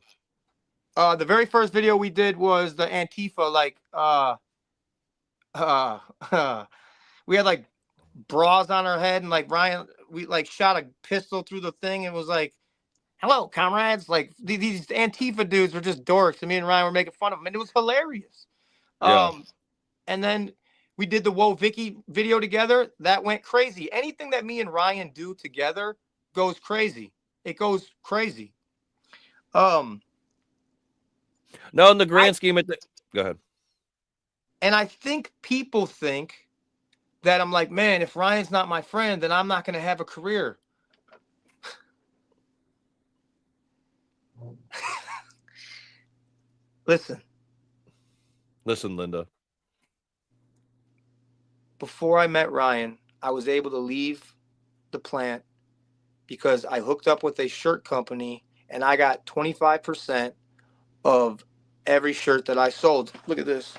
The very first video we did was the Antifa, we had like bras on our head, and like Ryan we like shot a pistol through the thing and was like, hello, comrades. Like these Antifa dudes were just dorks. And me and Ryan were making fun of them. And it was hilarious. Yeah. And then we did the Whoa Vicky video together. That went crazy. Anything that me and Ryan do together goes crazy. It goes crazy. No, in the grand scheme of go ahead. And I think people think that I'm like, man, if Ryan's not my friend, then I'm not going to have a career. Listen, Linda. Before I met Ryan, I was able to leave the plant because I hooked up with a shirt company and I got 25% of every shirt that I sold. Look at this.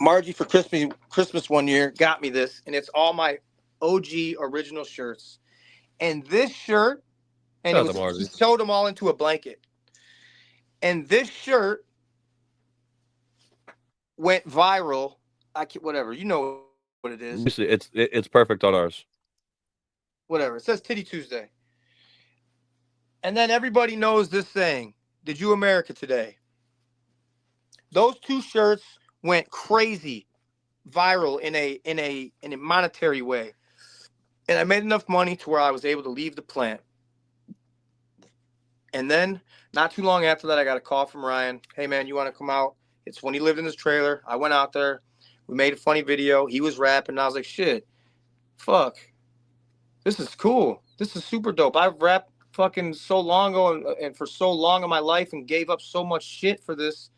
Margie for Christmas one year got me this, and it's all my OG original shirts. And this shirt, and it was, he sewed them all into a blanket. And this shirt went viral. Whatever, you know what it is. It's perfect on ours. Whatever, it says Titty Tuesday. And then everybody knows this saying, "Did you America today?" Those two shirts went crazy viral in a monetary way. And I made enough money to where I was able to leave the plant. And then not too long after that, I got a call from Ryan. Hey man, you want to come out? It's when he lived in his trailer. I went out there. We made a funny video. He was rapping. And I was like, shit, fuck. This is cool. This is super dope. I've rapped fucking so long ago and for so long in my life and gave up so much shit for this.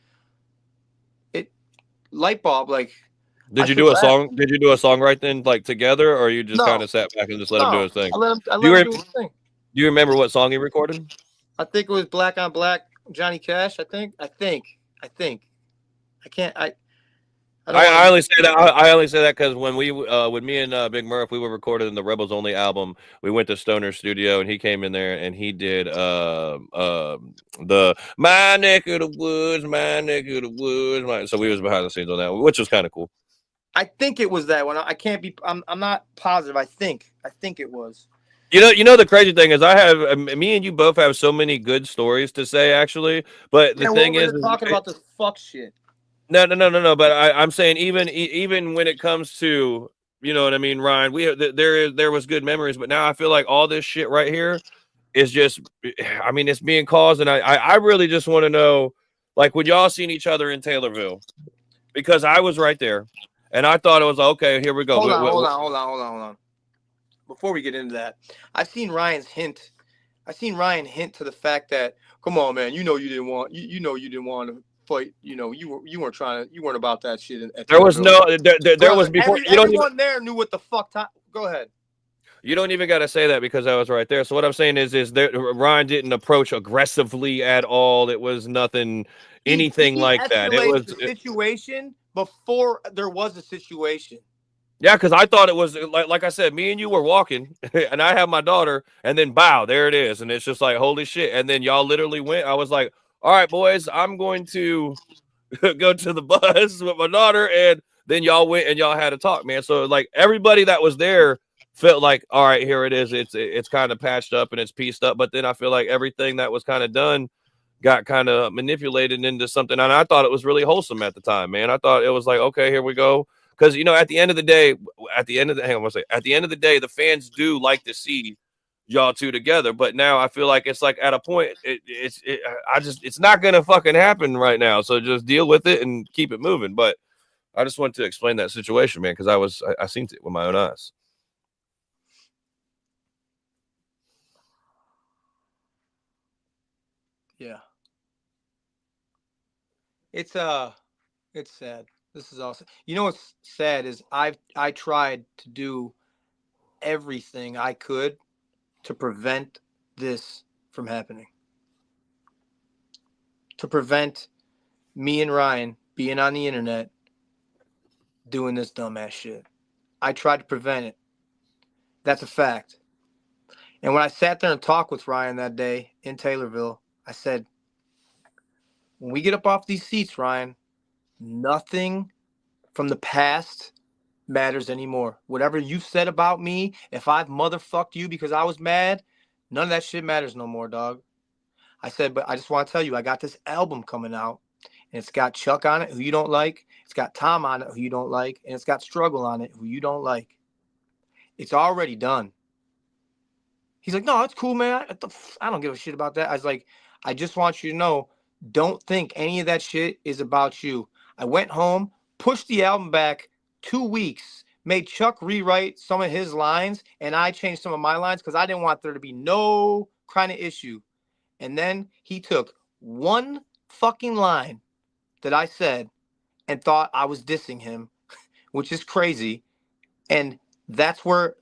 Light bulb, like. Did you do a song? Did you do a song right then, like together, or you just kind of sat back and just let him do his thing? I let him do his thing. Do you remember what song he recorded? I think it was Black on Black, Johnny Cash. I think. I can't. I only say that. I only say that because when me and Big Murph, we were recording in the Rebels Only album. We went to Stoner Studio and he came in there and he did the My Neck of the Woods, My Neck of the Woods. So we was behind the scenes on that, which was kind of cool. I think it was that one. I can't be. I'm not positive. I think it was. You know the crazy thing is I have me and you both have so many good stories to say actually, but the thing is talking about this fuck shit. No. But I'm saying even when it comes to, you know what I mean, Ryan, there was good memories, but now I feel like all this shit right here is just, I mean, it's being caused, and I really just want to know, like, would y'all seen each other in Taylorville? Because I was right there, and I thought it was okay. Here we go. Hold on. Before we get into that, I've seen Ryan hint to the fact that, come on, man, you didn't want to fight, you weren't about that shit. There was no, there was before. Everyone there knew what the fuck. Go ahead. You don't even got to say that because I was right there. So what I'm saying is that Ryan didn't approach aggressively at all. It was nothing, anything like that. It was the situation before there was a situation. Yeah, because I thought it was like I said, me and you were walking, and I have my daughter, and then bow, there it is, and it's just like holy shit. And then y'all literally went. I was like, all right, boys, I'm going to go to the bus with my daughter, and then y'all went and y'all had a talk, man. So like everybody that was there felt like, all right, here it is. It's kind of patched up and it's pieced up, but then I feel like everything that was kind of done got kind of manipulated into something, and I thought it was really wholesome at the time, man. I thought it was like, okay, here we go. Because, at the end of the day, the fans do like to see y'all two together. But now I feel like it's like at a point, it's not going to fucking happen right now. So just deal with it and keep it moving. But I just want to explain that situation, man, because I seen it with my own eyes. Yeah. It's sad. This is awesome. You know what's sad is I tried to do everything I could to prevent this from happening. To prevent me and Ryan being on the internet doing this dumbass shit. I tried to prevent it. That's a fact. And when I sat there and talked with Ryan that day in Taylorville, I said, when we get up off these seats, Ryan, nothing from the past matters anymore. Whatever you said about me, if I've motherfucked you because I was mad, none of that shit matters no more, dog. I said, but I just want to tell you, I got this album coming out, and it's got Chuck on it, who you don't like. It's got Tom on it, who you don't like. And it's got Struggle on it, who you don't like. It's already done. He's like, no, it's cool, man. I don't give a shit about that. I was like, I just want you to know, don't think any of that shit is about you. I went home, pushed the album back 2 weeks, made Chuck rewrite some of his lines, and I changed some of my lines because I didn't want there to be no kind of issue. And then he took one fucking line that I said and thought I was dissing him, which is crazy. And that's what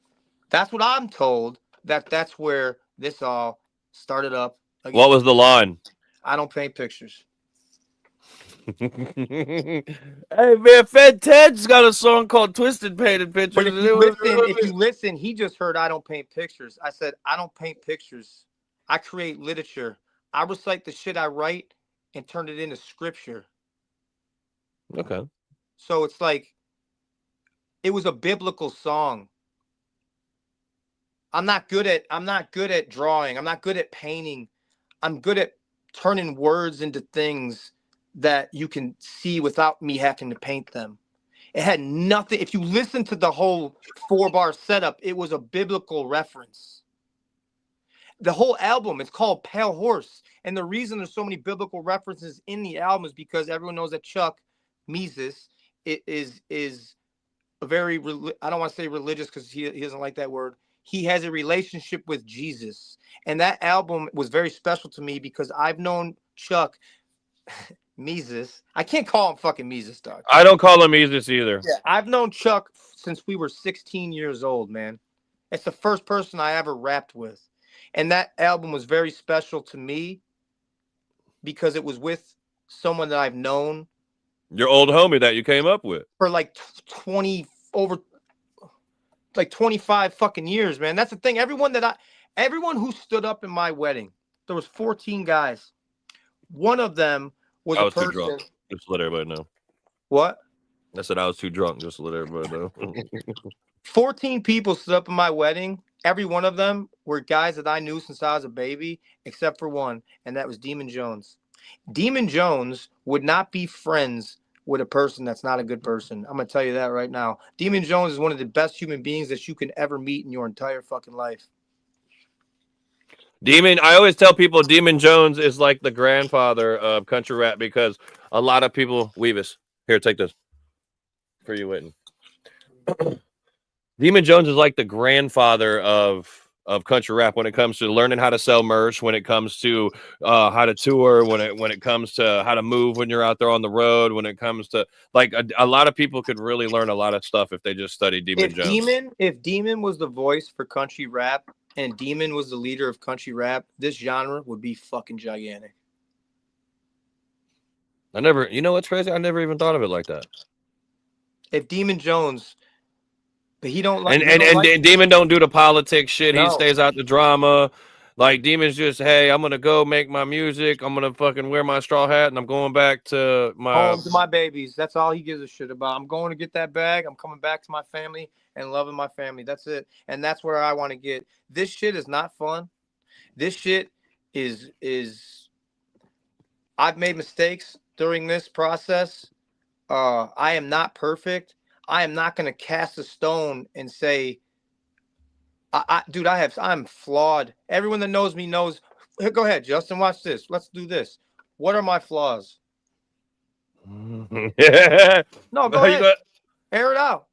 I'm told, that's where this all started up again. What was the line? I don't paint pictures. Hey man, Fed Ted's got a song called Twisted Painted Pictures. But if you listen, he just heard I don't paint pictures. I said, I don't paint pictures. I create literature. I recite the shit I write and turn it into scripture. Okay. So it's like, it was a biblical song. I'm not good at drawing. I'm not good at painting. I'm good at turning words into things that you can see without me having to paint them. It had nothing. If you listen to the whole 4-bar setup, it was a biblical reference. The whole album, it's called Pale Horse. And the reason there's so many biblical references in the album is because everyone knows that Chuck Meezus is a very, I don't want to say religious because he doesn't like that word. He has a relationship with Jesus. And that album was very special to me because I've known Chuck Meezus. I can't call him fucking Meezus, dog. I don't call him Meezus either. Yeah, I've known Chuck since we were 16 years old, man. It's the first person I ever rapped with. And that album was very special to me because it was with someone that I've known. Your old homie that you came up with. For like 25 fucking years, man. That's the thing. Everyone who stood up in my wedding, there was 14 guys. One of them was I a was person. too drunk. Just to let everybody know. What? I said I was too drunk. Just to let everybody know. 14 people stood up in my wedding. Every one of them were guys that I knew since I was a baby, except for one, and that was Demon Jones. Demon Jones would not be friends with a person that's not a good person. I'm going to tell you that right now. Demon Jones is one of the best human beings that you can ever meet in your entire fucking life. I always tell people Demon Jones is like the grandfather of country rap because a lot of people, Weavis, here, take this for you, Whitten. Demon Jones is like the grandfather of country rap when it comes to learning how to sell merch, when it comes to how to tour, when it comes to how to move when you're out there on the road, when it comes to like a lot of people could really learn a lot of stuff if they just studied Demon Jones. If Demon was the voice for country rap and Demon was the leader of country rap, this genre would be fucking gigantic. You know what's crazy? I never even thought of it like that. If Demon Jones, but he don't like, and Demon don't do the politics shit. No. He stays out the drama. Like Demon's just, hey, I'm gonna go make my music. I'm gonna fucking wear my straw hat, and I'm going back to home to my babies. That's all he gives a shit about. I'm going to get that bag. I'm coming back to my family and loving my family. That's it. And that's where I want to get. This shit is not fun. This shit is. I've made mistakes during this process. I am not perfect. I am not going to cast a stone and say, dude, I'm flawed. Everyone that knows me knows. Here, go ahead, Justin, watch this. Let's do this. What are my flaws? No, go ahead. Air it out.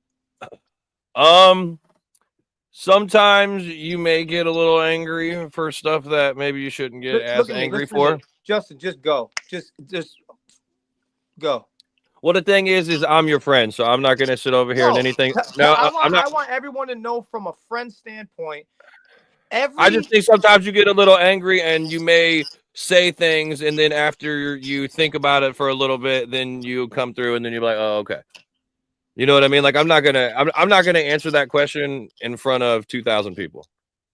Sometimes you may get a little angry for stuff that maybe you shouldn't get as angry for. Justin, just go. Just go. Well, the thing is I'm your friend, so I'm not going to sit over here and anything. No, I want everyone to know from a friend standpoint. I just think sometimes you get a little angry and you may say things, and then after you think about it for a little bit, then you come through and then you're like, oh, okay. You know what I mean? Like I'm not gonna answer that question in front of 2,000 people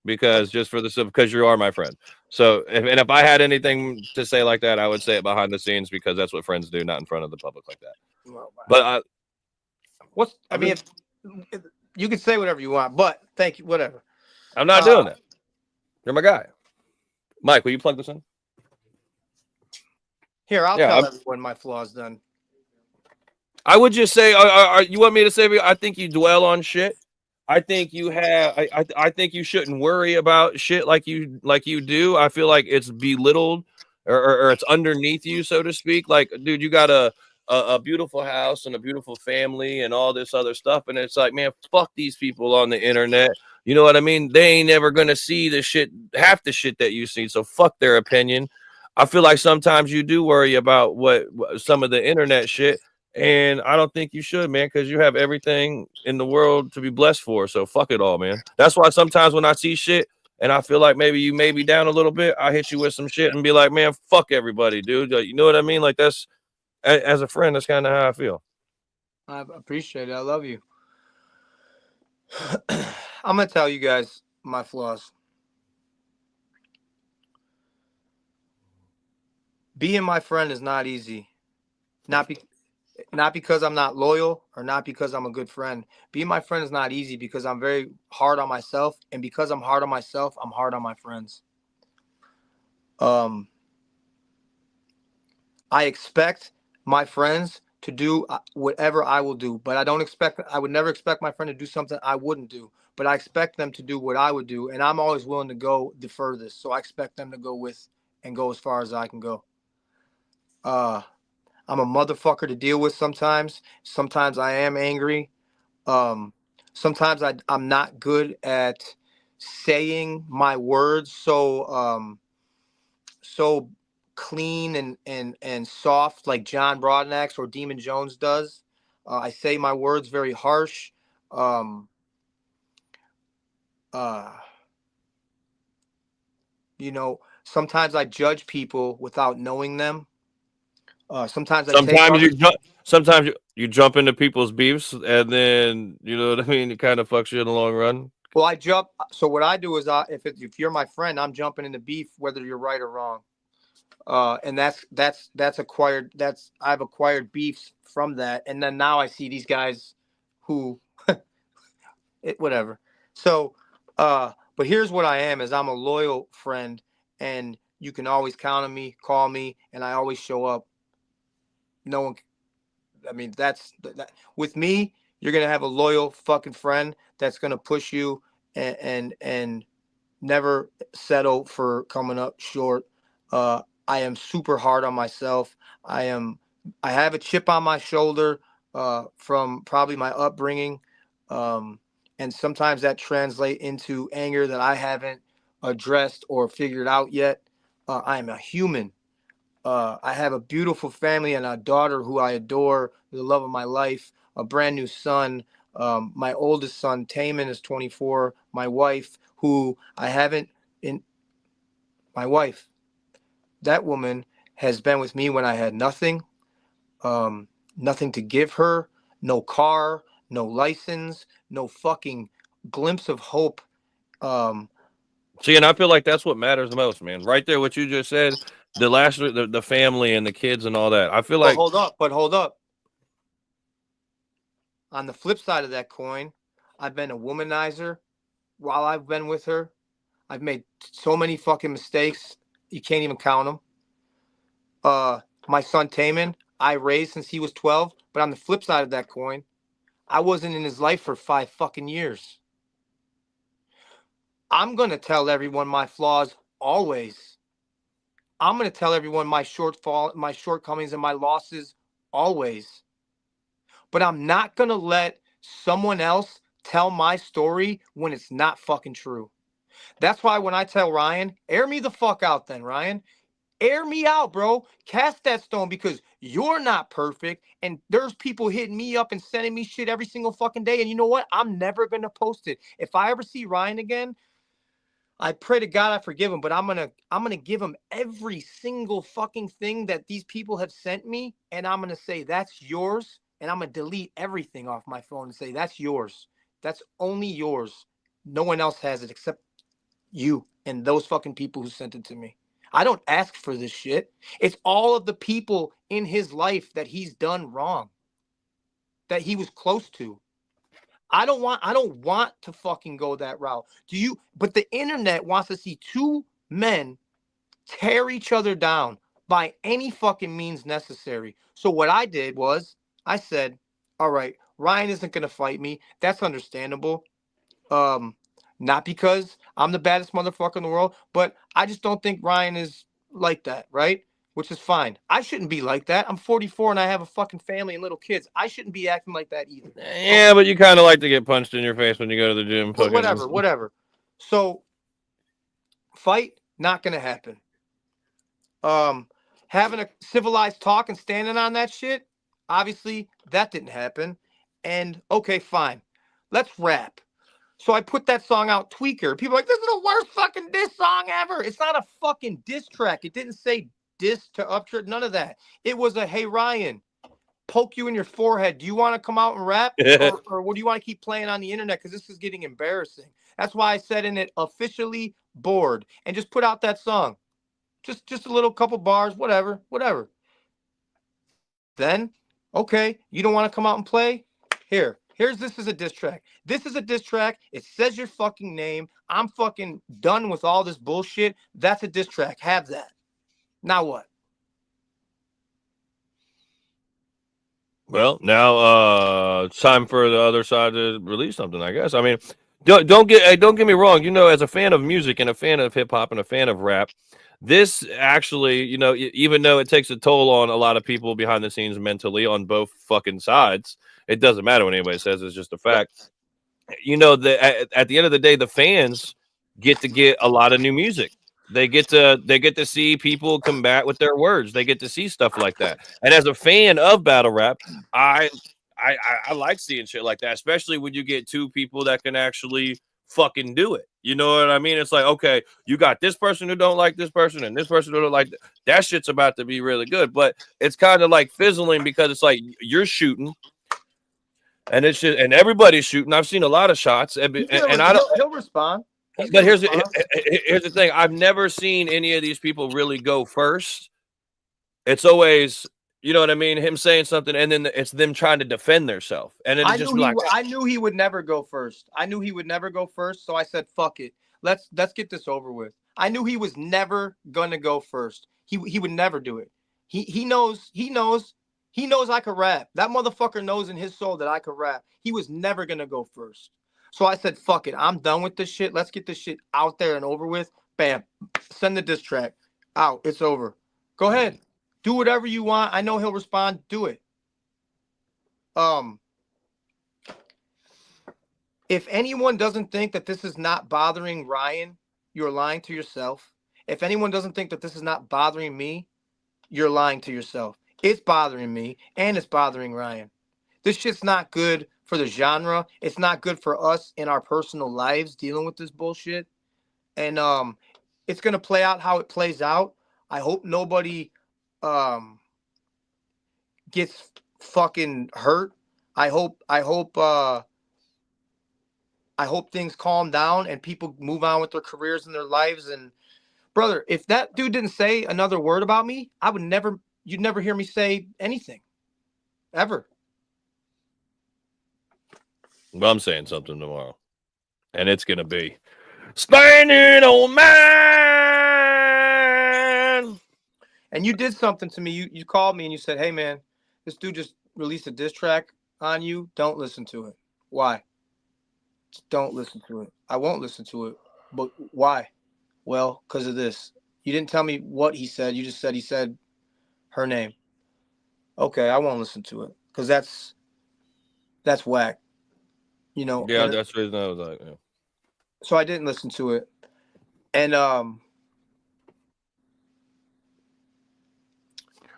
because because you are my friend. So if I had anything to say like that, I would say it behind the scenes because that's what friends do, not in front of the public like that. Well, but You can say whatever you want, but thank you. Whatever. I'm not doing that. You're my guy. Mike, will you plug this in? Here, I'll tell everyone my flaws then. I would just say, you want me to say, I think you dwell on shit. I think you have, I think you shouldn't worry about shit like you do. I feel like it's belittled or it's underneath you, so to speak. Like, dude, you got a beautiful house and a beautiful family and all this other stuff. And it's like, man, fuck these people on the internet. You know what I mean? They ain't never going to see the shit, half the shit that you see. So fuck their opinion. I feel like sometimes you do worry about what some of the internet shit. And I don't think you should, man, because you have everything in the world to be blessed for. So fuck it all, man. That's why sometimes when I see shit and I feel like maybe you may be down a little bit, I hit you with some shit and be like, man, fuck everybody, dude. You know what I mean? Like that's, as a friend, that's kind of how I feel. I appreciate it. I love you. I'm going to tell you guys my flaws. Being my friend is not easy. Not because I'm not loyal or not because I'm a good friend. Being my friend is not easy because I'm very hard on myself. And because I'm hard on myself, I'm hard on my friends. I expect my friends to do whatever I will do, but I would never expect my friend to do something I wouldn't do, but I expect them to do what I would do. And I'm always willing to go the furthest. So I expect them to go as far as I can go. I'm a motherfucker to deal with sometimes. Sometimes I am angry. Sometimes I'm not good at saying my words so clean and soft like John Broadnax or Demon Jones does. I say my words very harsh. Sometimes I judge people without knowing them. Sometimes you jump into people's beefs and then you know what I mean. It kind of fucks you in the long run. Well, I jump. So what I do is, if you're my friend, I'm jumping into beef whether you're right or wrong. And that's acquired. I've acquired beefs from that, and then now I see these guys who, whatever. So, but here's what I am: is I'm a loyal friend, and you can always count on me, call me, and I always show up. No one. I mean, that with me, you're gonna have a loyal fucking friend that's gonna push you and never settle for coming up short. I am super hard on myself. I have a chip on my shoulder from probably my upbringing, and sometimes that translates into anger that I haven't addressed or figured out yet. I am a human. I have a beautiful family and a daughter who I adore, the love of my life, a brand new son. My oldest son, Taman, is 24. My wife, who I haven't in my wife, that woman has been with me when I had nothing, nothing to give her, no car, no license, no fucking glimpse of hope. See, and I feel like that's what matters the most, man. Right there, what you just said, the family and the kids and all that. I feel like. Hold up. On the flip side of that coin, I've been a womanizer while I've been with her. I've made so many fucking mistakes. You can't even count them. My son Taman, I raised since he was 12. But on the flip side of that coin, I wasn't in his life for 5 fucking years. I'm going to tell everyone my flaws always. I'm going to tell everyone my shortcomings and my losses always. But I'm not going to let someone else tell my story when it's not fucking true. That's why when I tell Ryan, air me the fuck out then, Ryan. Air me out, bro. Cast that stone because you're not perfect. And there's people hitting me up and sending me shit every single fucking day. And you know what? I'm never going to post it. If I ever see Ryan again, I pray to God I forgive him, but I'm gonna give him every single fucking thing that these people have sent me, and I'm gonna say that's yours, and I'm gonna delete everything off my phone and say that's yours. That's only yours. No one else has it except you and those fucking people who sent it to me. I don't ask for this shit. It's all of the people in his life that he's done wrong, that he was close to. I don't want to fucking go that route. Do you? But the internet wants to see two men tear each other down by any fucking means necessary. So what I did was I said, all right, Ryan isn't going to fight me. That's understandable. Um, Not because I'm the baddest motherfucker in the world, but I just don't think Ryan is like that, right? Which is fine. I shouldn't be like that. I'm 44 and I have a fucking family and little kids. I shouldn't be acting like that either. Yeah, but you kind of like to get punched in your face when you go to the gym. Whatever. So, fight, not gonna happen. Having a civilized talk and standing on that shit, obviously that didn't happen. And okay, fine. Let's rap. So I put that song out, Tweaker. People are like, this is the worst fucking diss song ever. It's not a fucking diss track. It didn't say diss to Upchurch, none of that. It was a, hey, Ryan, poke you in your forehead. Do you want to come out and rap? or what do you want to keep playing on the internet? Because this is getting embarrassing. That's why I said in it, officially bored. And just put out that song. Just a little couple bars, whatever. Then, okay, you don't want to come out and play? Here's this is a diss track. This is a diss track. It says your fucking name. I'm fucking done with all this bullshit. That's a diss track. Have that. Now what? Well, now it's time for the other side to release something, I guess. I mean, don't get me wrong. You know, as a fan of music and a fan of hip hop and a fan of rap, this actually, you know, even though it takes a toll on a lot of people behind the scenes mentally on both fucking sides, it doesn't matter what anybody says. It's just a fact. You know, at the end of the day, the fans get to get a lot of new music. They get to see people combat with their words. They get to see stuff like that. And as a fan of battle rap, I like seeing shit like that, especially when you get two people that can actually fucking do it. You know what I mean? It's like, okay, you got this person who don't like this person and this person who don't like that shit's about to be really good. But it's kind of like fizzling because it's like you're shooting. And it's just, and everybody's shooting. I've seen a lot of shots, and I don't. He'll respond. But here's the thing: I've never seen any of these people really go first. It's always, you know what I mean, him saying something, and then it's them trying to defend themselves, and then it's just like, I knew he would never go first. So I said, "Fuck it, let's get this over with." I knew he was never gonna go first. He would never do it. He knows I could rap. That motherfucker knows in his soul that I could rap. He was never gonna go first. So I said, fuck it. I'm done with this shit. Let's get this shit out there and over with. Bam. Send the diss track out. It's over. Go ahead. Do whatever you want. I know he'll respond. Do it. If anyone doesn't think that this is not bothering Ryan, you're lying to yourself. If anyone doesn't think that this is not bothering me, you're lying to yourself. It's bothering me, and it's bothering Ryan. This shit's not good for the genre. It's not good for us in our personal lives dealing with this bullshit. And it's gonna play out how it plays out. I hope nobody gets fucking hurt. I hope things calm down and people move on with their careers and their lives. And brother, if that dude didn't say another word about me, you'd never hear me say anything ever. Well, I'm saying something tomorrow, and it's gonna be standing on mine. And you did something to me. You called me and you said, "Hey man, this dude just released a diss track on you. Don't listen to it." Why? Just don't listen to it. I won't listen to it. But why? Well, because of this. You didn't tell me what he said. You just said he said her name. Okay, I won't listen to it because that's whack. You know. Yeah, that's the reason I was like, yeah. So I didn't listen to it, and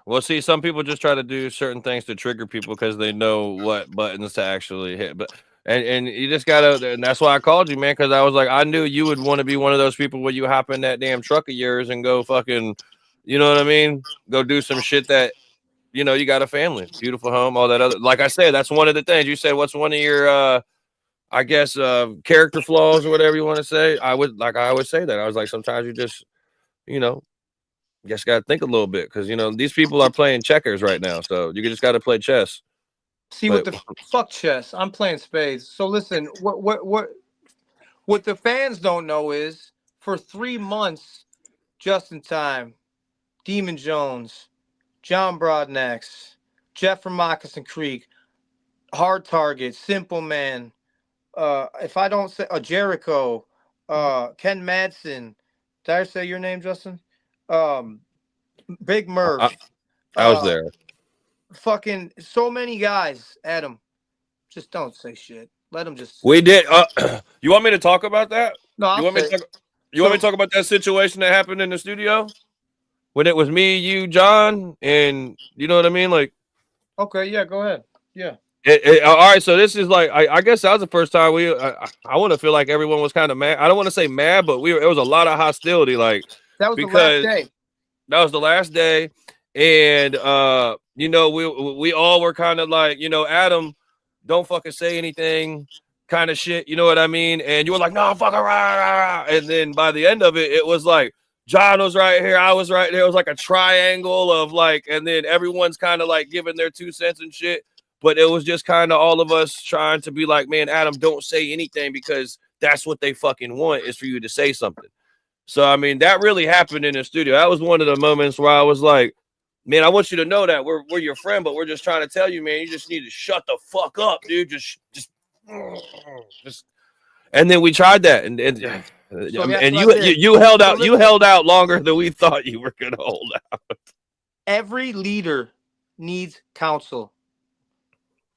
well, see, some people just try to do certain things to trigger people because they know what buttons to actually hit. But and you just gotta, and that's why I called you, man, because I was like, I knew you would want to be one of those people where you hop in that damn truck of yours and go fucking, you know what I mean? Go do some shit that, you know, you got a family, beautiful home, all that other. Like I said, that's one of the things you said. What's one of your I guess character flaws or whatever you want to say? I always say that. I was like, sometimes you just, you know, just got to think a little bit because, you know, these people are playing checkers right now. So you just got to play chess. See what the fuck chess. I'm playing spades. So listen, what the fans don't know is for 3 months, Just in Time, Demon Jones, John Broadnax, Jeff from Moccasin Creek, Hard Target, Simple Man, if I don't say Jericho, Ken Madsen. Did I say your name, Justin? Big Murph. I was there. Fucking so many guys, Adam. Just don't say shit. Let them just. We did. You want me to talk about that? No, You want me to talk about that situation that happened in the studio when it was me, you, John, and you know what I mean? Like, okay, yeah, go ahead. Yeah. All right, so this is like I guess that was the first time I want to feel like everyone was kind of mad. I don't want to say mad, but it was a lot of hostility. Like that was the last day. That was the last day, and you know we all were kind of like, you know, Adam, don't fucking say anything, kind of shit. You know what I mean? And you were like, no, fucking rah. And then by the end of it, it was like John was right here, I was right there. It was like a triangle of like, and then everyone's kind of like giving their 2 cents and shit. But it was just kind of all of us trying to be like, man, Adam, don't say anything because that's what they fucking want is for you to say something. So, I mean, that really happened in the studio. That was one of the moments where I was like, man, I want you to know that we're your friend, but we're just trying to tell you, man, you just need to shut the fuck up, dude. Just. And then we tried that, and you held out. You held out longer than we thought you were gonna hold out. Every leader needs counsel.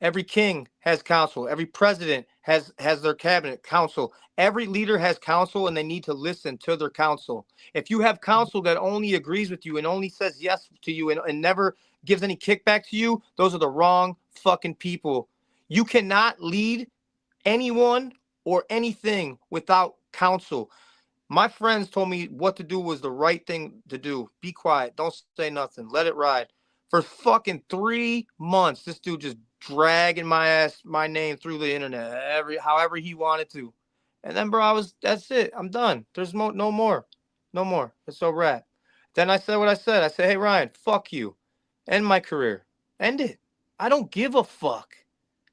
Every king has counsel. Every president has their cabinet counsel. Every leader has counsel, and they need to listen to their counsel. If you have counsel that only agrees with you and only says yes to you and never gives any kickback to you, those are the wrong fucking people. You cannot lead anyone or anything without counsel. My friends told me what to do was the right thing to do. Be quiet. Don't say nothing. Let it ride. For fucking 3 months, this dude just dragging my name through the internet however he wanted to. And then, bro, that's it. I'm done. There's no more. It's a wrap. Then I said what I said. I said, hey, Ryan, fuck you. End my career. End it. I don't give a fuck.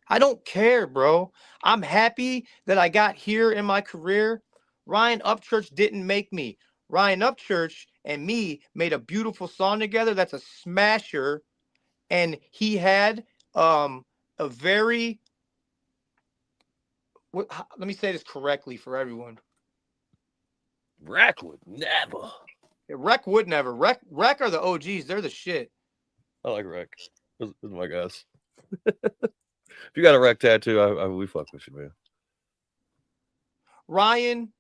I don't care, bro. I'm happy that I got here in my career. Ryan Upchurch didn't make me. Ryan Upchurch and me made a beautiful song together. That's a smasher. And he had a very, let me say this correctly for everyone. Wreck would never. Wreck would never. Wreck are the OGs. They're the shit. I like Wreck. This is my guys. If you got a Wreck tattoo, we fuck with you, man. Ryan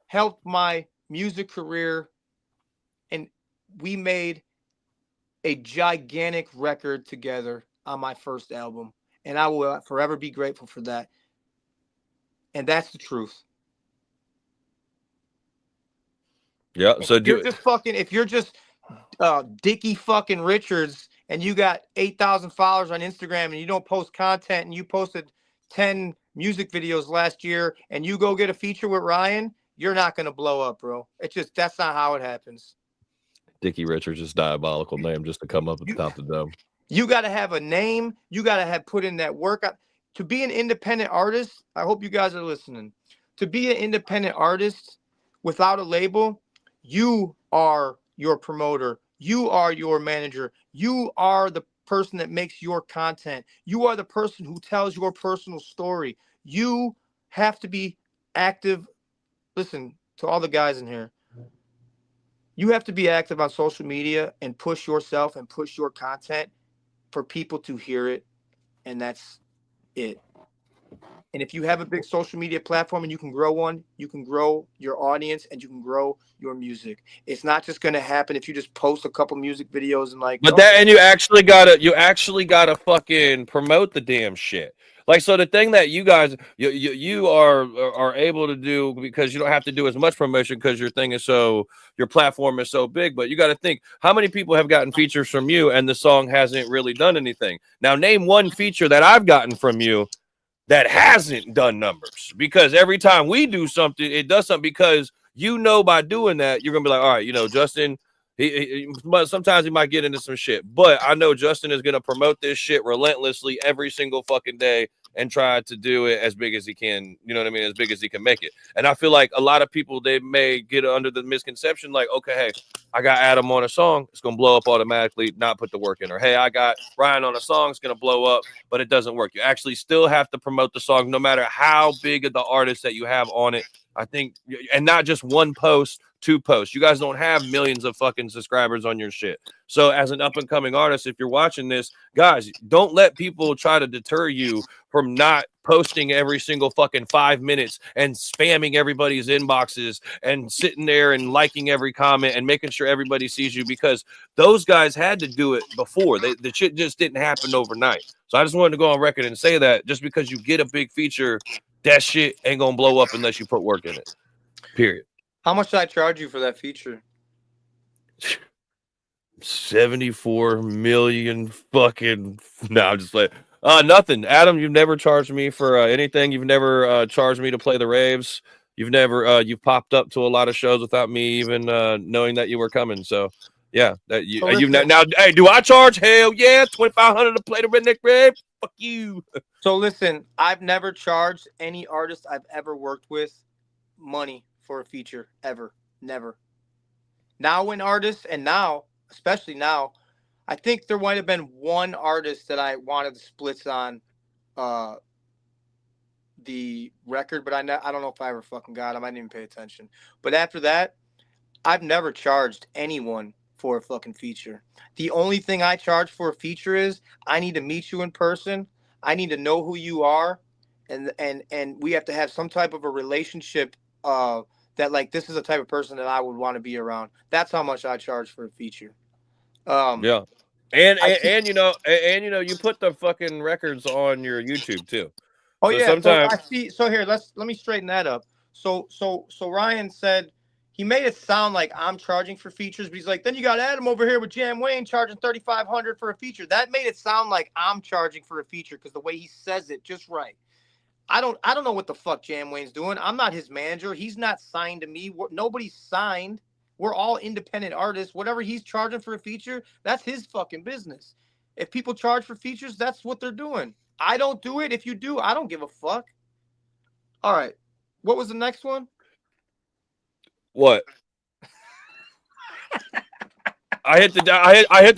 helped my music career, and we made a gigantic record together on my first album, and I will forever be grateful for that. And that's the truth. Yeah. So if you're just Dickie fucking Richards and you got 8,000 followers on Instagram and you don't post content and you posted 10 music videos last year and you go get a feature with Ryan, you're not going to blow up, bro. That's not how it happens. Dickie Richards is diabolical name just to come up at the top of the dome. You got to have a name. You got to have put in that work. To be an independent artist, I hope you guys are listening. To be an independent artist without a label, you are your promoter. You are your manager. You are the person that makes your content. You are the person who tells your personal story. You have to be active. Listen to all the guys in here. You have to be active on social media and push yourself and push your content for people to hear it. And that's it. And if you have a big social media platform and you can grow one, you can grow your audience and you can grow your music. It's not just going to happen if you just post a couple music videos and like. But and you actually gotta fucking promote the damn shit. Like, so the thing that you guys you are able to do, because you don't have to do as much promotion because your platform is so big. But you got to think, how many people have gotten features from you and the song hasn't really done anything? Now name one feature that I've gotten from you that hasn't done numbers, because every time we do something, it does something, because by doing that, you're gonna be like, all right, Justin, But sometimes he might get into some shit. But I know Justin is going to promote this shit relentlessly every single fucking day and try to do it as big as he can. You know what I mean? As big as he can make it. And I feel like a lot of people, they may get under the misconception like, okay, hey, I got Adam on a song, it's going to blow up automatically, not put the work in. Or, hey, I got Ryan on a song, it's going to blow up, but it doesn't work. You actually still have to promote the song no matter how big of the artist that you have on it. I think, and not just one post, 2 posts. You guys don't have millions of fucking subscribers on your shit. So as an up-and-coming artist, if you're watching this, guys, don't let people try to deter you from not posting every single fucking 5 minutes and spamming everybody's inboxes and sitting there and liking every comment and making sure everybody sees you, because those guys had to do it before. The shit just didn't happen overnight. So I just wanted to go on record and say that just because you get a big feature, that shit ain't gonna blow up unless you put work in it. Period. How much did I charge you for that feature? 74 million fucking. No, I'm just like nothing. Adam, you've never charged me for anything. You've never charged me to play the raves. You've never you've popped up to a lot of shows without me even knowing that you were coming. So yeah, that you So you've listen. now. Hey, do I charge? Hell yeah, $2,500 to play the redneck rave. Fuck you. So listen, I've never charged any artist I've ever worked with money for a feature ever. Never. Now when artists, and now, especially now, I think there might have been one artist that I wanted the splits on the record, but I don't know if I ever fucking got him. I didn't even pay attention. But after that, I've never charged anyone for a fucking feature. The only thing I charge for a feature is I need to meet you in person. I need to know who you are, and we have to have some type of a relationship that, like, this is the type of person that I would want to be around. That's how much I charge for a feature. Yeah. And you know, you put the fucking records on your YouTube too. Oh So yeah, sometimes so I see. So here, let me straighten that up. So Ryan said he made it sound like I'm charging for features, but he's like, then you got Adam over here with Jam Wayne charging $3,500 for a feature. That made it sound like I'm charging for a feature because the way he says it, just right. I don't know what the fuck Jam Wayne's doing. I'm not his manager. He's not signed to me. Nobody's signed. We're all independent artists. Whatever he's charging for a feature, that's his fucking business. If people charge for features, that's what they're doing. I don't do it. If you do, I don't give a fuck. All right. What was the next one? what? I hit the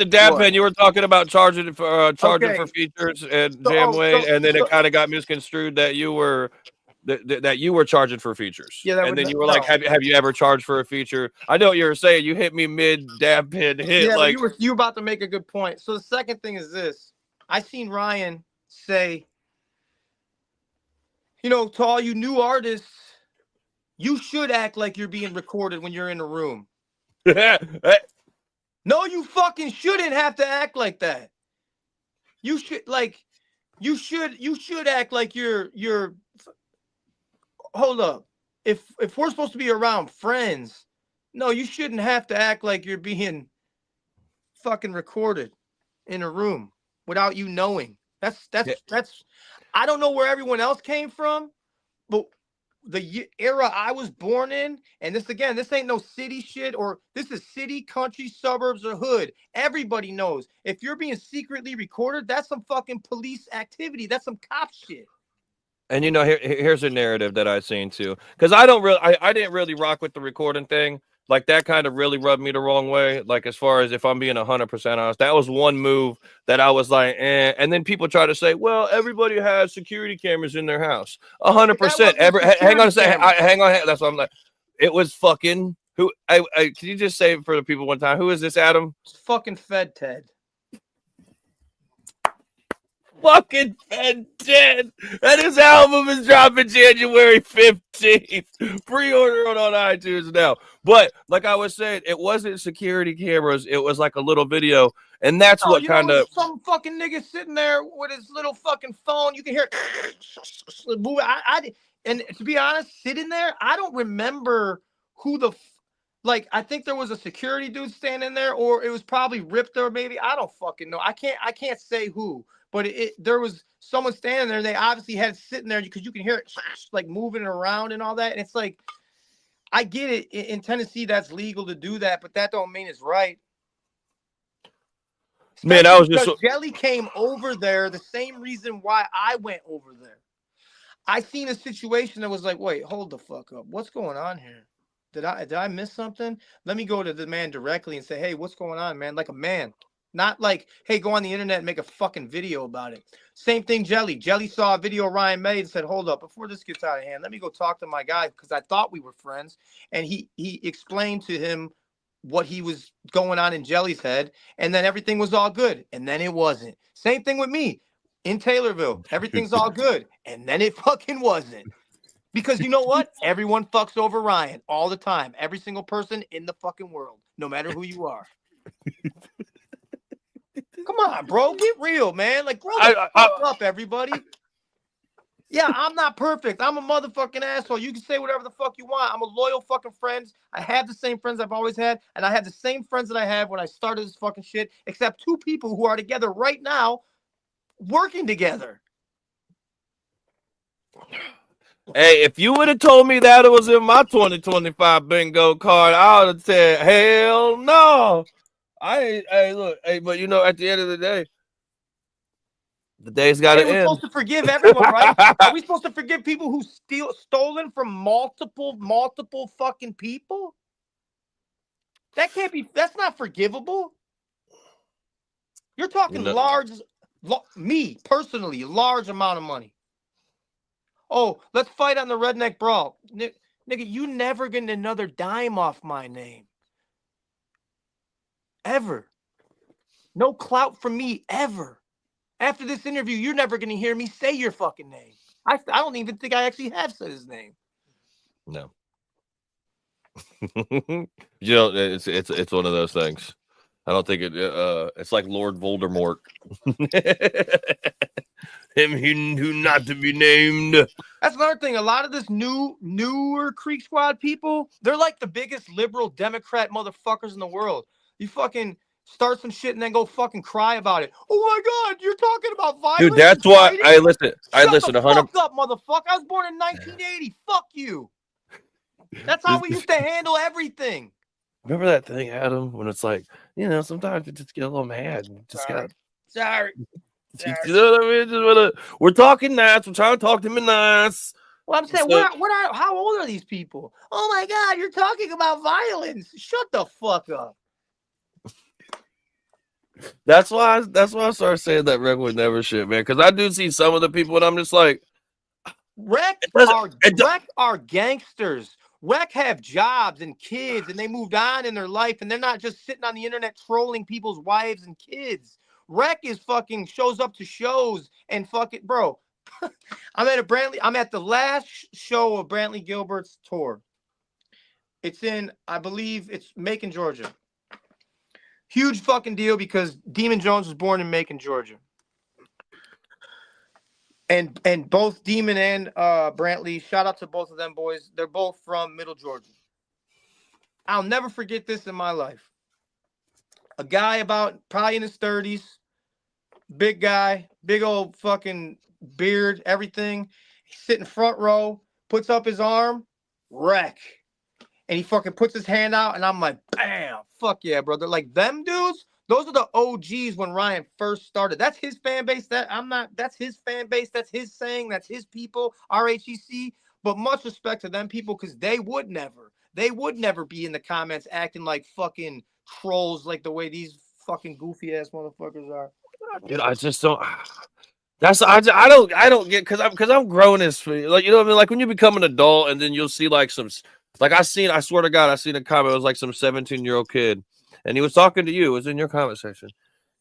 dab pen. You were talking about charging for features and Jam Wayne, and then it kind of got misconstrued that you were that you were charging for features. Yeah, and then you were like, have you ever charged for a feature? I know what you were saying. You hit me mid dab pen hit. Yeah, like you were about to make a good point. So the second thing is this. I seen Ryan say, you know, to all you new artists, you should act like you're being recorded when you're in a room. No, you fucking shouldn't have to act like that. You should act like you're hold up. If we're supposed to be around friends, no, you shouldn't have to act like you're being fucking recorded in a room without you knowing. That's I don't know where everyone else came from, but the era I was born in, and this ain't no city shit, or this is city, country, suburbs, or hood. Everybody knows if you're being secretly recorded, that's some fucking police activity. That's some cop shit. And you know, here's a narrative that I've seen too, because I didn't really rock with the recording thing. Like that kind of really rubbed me the wrong way. Like as far as if I'm being 100% honest, that was one move that I was like, eh. And then people try to say, well, everybody has security cameras in their house. 100%. Hang on a second. Hang on. That's what I'm like. It was fucking who? Can you just say it for the people one time? Who is this, Adam? It's fucking Fed Ted. Fucking Fed Ted. And his album is dropping January 15th. Pre-order it on iTunes now. But like I was saying, it wasn't security cameras. It was like a little video. And that's what kind of some fucking nigga sitting there with his little fucking phone. You can hear and to be honest, sitting there, I don't remember who the like. I think there was a security dude standing there, or it was probably Ripped, or maybe I don't fucking know. I can't say who. But there was someone standing there. They obviously had it sitting there because you can hear it like moving around and all that. And it's like, I get it. In Tennessee, that's legal to do that, but that don't mean it's right. Man, I was just Jelly came over there the same reason why I went over there. I seen a situation that was like, wait, hold the fuck up. What's going on here? Did I miss something? Let me go to the man directly and say, hey, what's going on, man? Like a man. Not like, hey, go on the internet and make a fucking video about it. Same thing, Jelly. Jelly saw a video Ryan made and said, hold up, before this gets out of hand, let me go talk to my guy because I thought we were friends. And he explained to him what he was going on in Jelly's head, and then everything was all good. And then it wasn't. Same thing with me in Taylorville. Everything's all good. And then it fucking wasn't. Because you know what? Everyone fucks over Ryan all the time. Every single person in the fucking world, no matter who you are. Come on, bro. Get real, man. Like, grow the fuck up, everybody. Yeah, I'm not perfect. I'm a motherfucking asshole. You can say whatever the fuck you want. I'm a loyal fucking friend. I have the same friends I've always had, and I have the same friends that I had when I started this fucking shit, except 2 people who are together right now, working together. Hey, if you would have told me that it was in my 2025 bingo card, I would have said, hell no. Hey, but you know, at the end of the day, the day's got to end. We're supposed to forgive everyone, right? Are we supposed to forgive people who stolen from multiple fucking people? That can't be. That's not forgivable. You're talking me personally, large amount of money. Oh, let's fight on the redneck brawl. Nigga, you never getting another dime off my name. Ever. No clout from me, ever. After this interview, you're never going to hear me say your fucking name. I don't even think I actually have said his name. No. You know, it's one of those things. I don't think it's like Lord Voldemort. Him who not to be named. That's another thing. A lot of this newer Creek Squad people, they're like the biggest liberal Democrat motherfuckers in the world. You fucking start some shit and then go fucking cry about it. Oh my God, you're talking about violence. Dude, that's why I listen. I listen 100. Fuck up, motherfucker. I was born in 1980. Fuck you. That's how we used to handle everything. Remember that thing, Adam, when it's like, you know, sometimes you just get a little mad. Sorry. You know what I mean? We're talking nice. We're trying to talk to him nice. Well, I'm saying, how old are these people? Oh my God, you're talking about violence. Shut the fuck up. That's why I started saying that Rec would never shit, man. Because I do see some of the people, and I'm just like, Rec are gangsters. Rec have jobs and kids, and they moved on in their life, and they're not just sitting on the internet trolling people's wives and kids. Rec is fucking shows up to shows and fucking, bro. I'm at the last show of Brantley Gilbert's tour. It's in, I believe it's Macon, Georgia. Huge fucking deal because Demon Jones was born in Macon, Georgia. And both Demon and Brantley, shout out to both of them boys. They're both from Middle Georgia. I'll never forget this in my life. A guy about probably in his 30s, big guy, big old fucking beard, everything. He's sitting front row, puts up his arm, Rec. And he fucking puts his hand out, and I'm like, bam, fuck yeah, brother. Like them dudes, those are the OGs when Ryan first started. That's his fan base. That's his fan base. That's his saying. That's his people, RHEC. But much respect to them people because they would never be in the comments acting like fucking trolls like the way these fucking goofy ass motherfuckers are. Dude, I just don't. I don't get because I'm growing as like, you know what I mean. Like when you become an adult and then you'll see like some like I swear to God I seen a comment. It was like some 17-year-old kid and he was talking to you. It was in your comment section,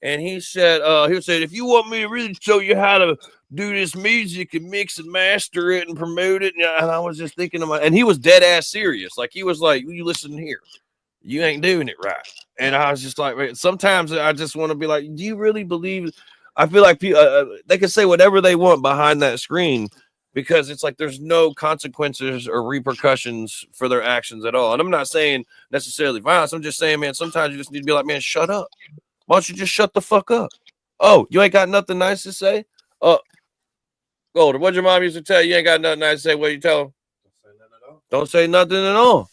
and he said if you want me to really show you how to do this music and mix and master it and promote it, and I was just thinking and he was dead ass serious. Like he was like, you listen here, you ain't doing it right. And I was just like, man, sometimes I just want to be like, do you really believe? I feel like people, they can say whatever they want behind that screen because it's like there's no consequences or repercussions for their actions at all. And I'm not saying necessarily violence. I'm just saying, man, sometimes you just need to be like, man, shut up. Why don't you just shut the fuck up? Oh, you ain't got nothing nice to say? Golden, what your mom used to tell you? You ain't got nothing nice to say. What you tell them? Don't say nothing at all.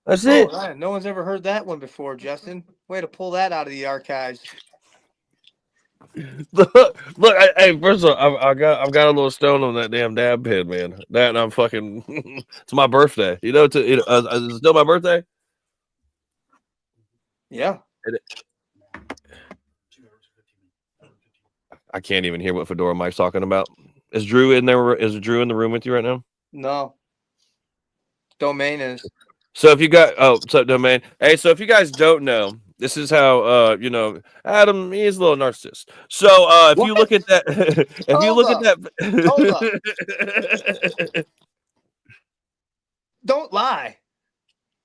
That's it. Man, no one's ever heard that one before, Justin. Way to pull that out of the archives. Look, hey, first of all, I've got a little stone on that damn dab pen, man. That and I'm fucking. It's my birthday. You know, is it still my birthday? Yeah. I can't even hear what Fedora Mike's talking about. Is Drew in there? Is Drew in the room with you right now? No. Domain is. So if you got Domain. Hey, so if you guys don't know, this is how Adam, he's a little narcissist. So if you look at that Don't lie.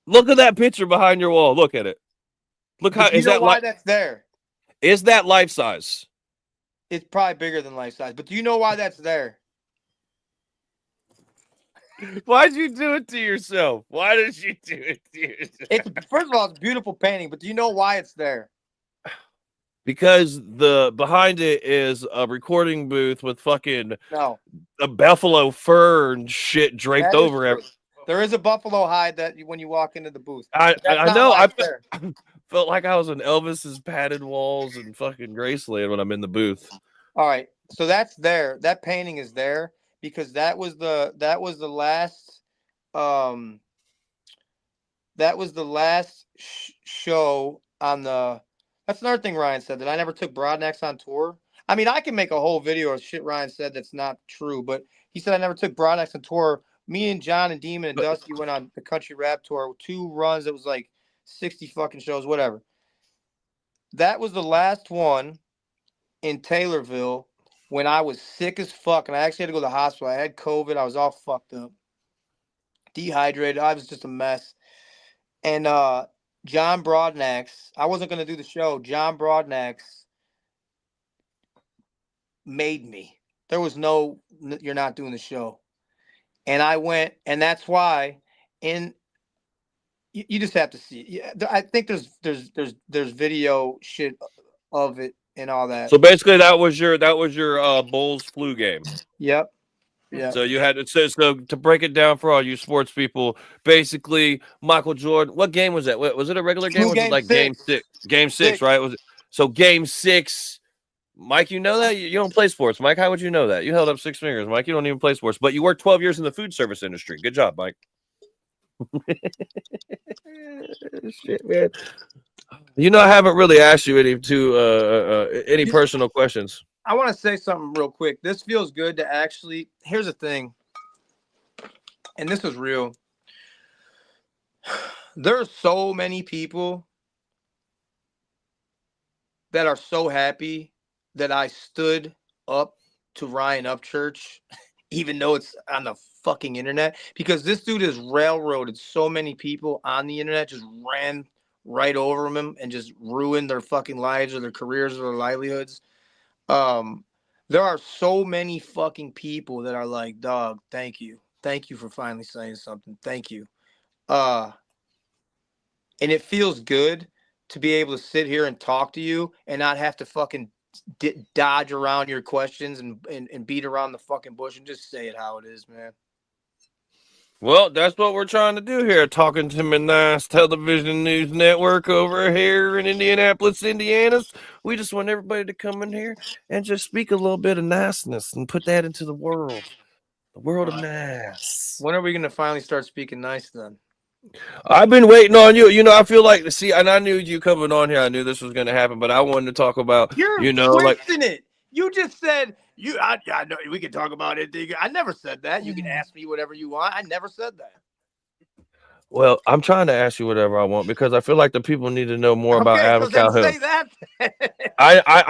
Look at that picture behind your wall. Look at it. Look how is that why that's there? Is that life size? It's probably bigger than life size, but do you know why that's there? Why'd you do it to yourself? Why did you do it to yourself? First of all, it's a beautiful painting, but do you know why it's there? Because the behind it is a recording booth with fucking a buffalo fur and shit draped over it. There is a buffalo hide that when you walk into the booth. I know. I felt like I was in Elvis's padded walls and fucking Graceland when I'm in the booth. All right, so that's there. That painting is there because that was the last show on the. That's another thing Ryan said, that I never took Broadnecks on tour. I mean, I can make a whole video of shit Ryan said that's not true, but he said I never took Broadnecks on tour. Me and John and Demon and Dusty went on the country rap tour, 2 runs. It was like 60 fucking shows, whatever. That was the last one in Taylorville when I was sick as fuck, and I actually had to go to the hospital. I had COVID. I was all fucked up, dehydrated. I was just a mess. And John Broadnecks, I wasn't going to do the show. John Broadnecks made me. There was no, you're not doing the show. And I went, and that's why. And you just have to see it. I think there's video shit of it and all that. So basically, that was your Bulls flu game. Yep. Yeah. So you had so to break it down for all you sports people. Basically, Michael Jordan. What game was that? Was it a regular game? Was it like game six? Game six, right? Was it? So game 6. Mike, you know that? You don't play sports. Mike, how would you know that? You held up 6 fingers. Mike, you don't even play sports, but you worked 12 years in the food service industry. Good job, Mike. Shit, man. You know, I haven't really asked you any personal questions. I want to say something real quick. This feels good to actually. Here's the thing, and this is real. There's so many people that are so happy that I stood up to Ryan Upchurch, even though it's on the fucking internet, because this dude has railroaded so many people on the internet, just ran right over him and just ruined their fucking lives or their careers or their livelihoods. There are so many fucking people that are like, dog, thank you for finally saying something. Thank you. And it feels good to be able to sit here and talk to you and not have to fucking dodge around your questions and beat around the fucking bush and just say it how it is, man. Well, that's what we're trying to do here. Talking to my nice television news network over here in Indianapolis, Indiana. We just want everybody to come in here and just speak a little bit of niceness and put that into the world of nice. When are we going to finally start speaking nice then? I've been waiting on you. You know, I feel like and I knew you coming on here. I knew this was going to happen, but I wanted to talk about, You're twisting it. You just said I know we can talk about it. I never said that. You can ask me whatever you want. I never said that. Well, I'm trying to ask you whatever I want because I feel like the people need to know more about Adam Calhoun. Say that.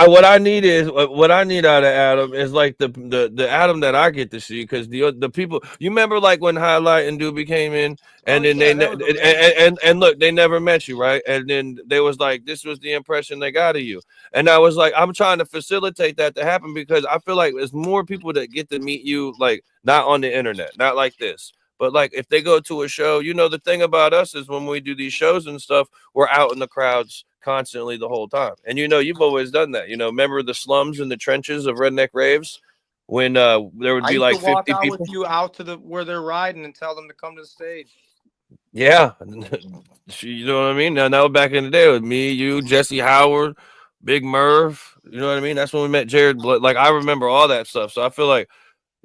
What I need out of Adam is like the Adam that I get to see, because the people, you remember like when Highlight and Doobie came in and then look, they never met you, right? And then they was like, this was the impression they got of you. And I was like, I'm trying to facilitate that to happen because I feel like there's more people that get to meet you, like not on the internet, not like this. But like if they go to a show, you know, the thing about us is when we do these shows and stuff, we're out in the crowds constantly the whole time. And you know, you've always done that. You know, remember the slums and the trenches of redneck raves when there would be like 50 walk out people with you out to where they're riding and tell them to come to the stage. Yeah. You know what I mean? Now back in the day with me, you, Jesse Howard, Big Merv. You know what I mean? That's when we met Jared. Like I remember all that stuff. So I feel like,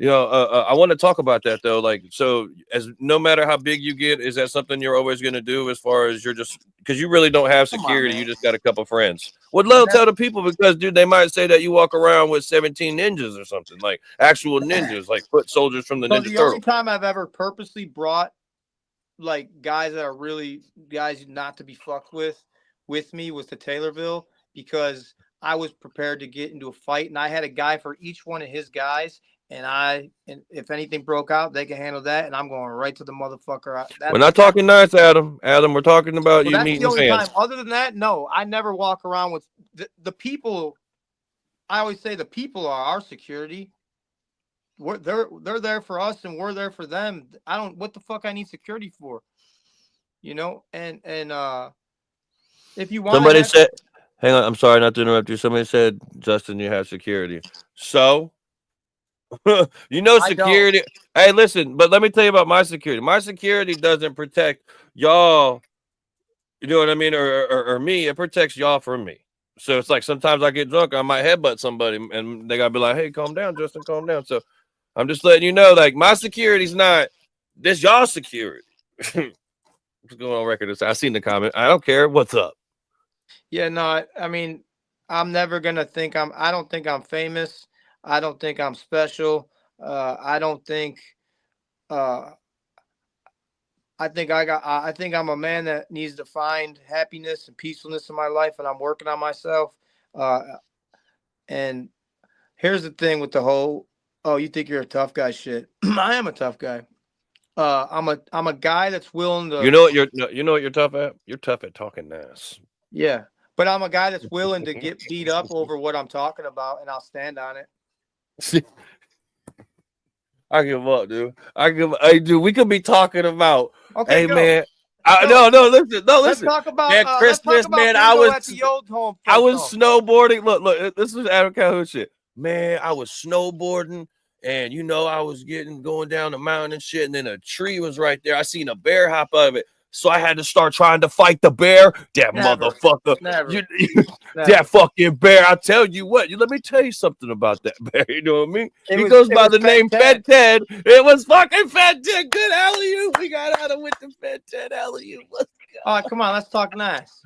I want to talk about that though. Like, so as no matter how big you get, is that something you're always going to do as far as you're just because you really don't have Come on, security? man. You just got a couple friends. Would love to tell the people because, dude, they might say that you walk around with 17 ninjas or something like actual ninjas, like foot soldiers from the So Ninja the Turtle. only time I've ever purposely brought like guys that are really guys not to be fucked with me was to Taylorville because I was prepared to get into a fight and I had a guy for each one of his guys and if anything broke out they can handle that and I'm going right to the motherfucker. We're not talking nice, Adam. Adam, we're talking about So you that's the meeting only fans. time. Other than that, no, I never walk around with the people. I always say the people are our security. They're there for us and we're there for them. I don't what the fuck I need security for, and if you want Somebody said, hang on, I'm sorry not to interrupt you. Somebody said, Justin, you have security. So, security. Hey, listen, but let me tell you about my security. My security doesn't protect y'all, you know what I mean, or me. It protects y'all from me. So it's like sometimes I get drunk, I might headbutt somebody, and they gotta be like, "Hey, calm down, Justin, calm down." So I'm just letting you know, like my security's not this y'all security. Just going on record. I seen the comment. I don't care. What's up? Yeah, no, I mean, I'm never gonna think I don't think I'm famous. I don't think I'm special. I don't think. Uh, I think I'm a man that needs to find happiness and peacefulness in my life, and I'm working on myself. Uh, and here's the thing with the whole, oh, you think you're a tough guy shit. I am a tough guy. I'm a guy that's willing to. You know what you're tough at? You're tough at talking nice. Yeah, but I'm a guy that's willing to get beat up over what I'm talking about, and I'll stand on it. I give up, dude. Hey, dude, we could be talking about, Okay, go. man. Go. No, listen. Let's talk about Man, Christmas, man, bingo at the old home. I was snowboarding. Look, this was Adam Calhoun shit. Man, I was snowboarding, and I was going down the mountain and shit, and then a tree was right there. I seen a bear hop out of it. So I had to start trying to fight the bear. That motherfucker. That fucking bear. I tell you what, let me tell you something about that bear. You know what I mean? He goes by the name Fat Ted. It was fucking Fat Ted. Good alley-oop. We got out of with the Fat Ted alley-oop. All right, come on, let's talk nice.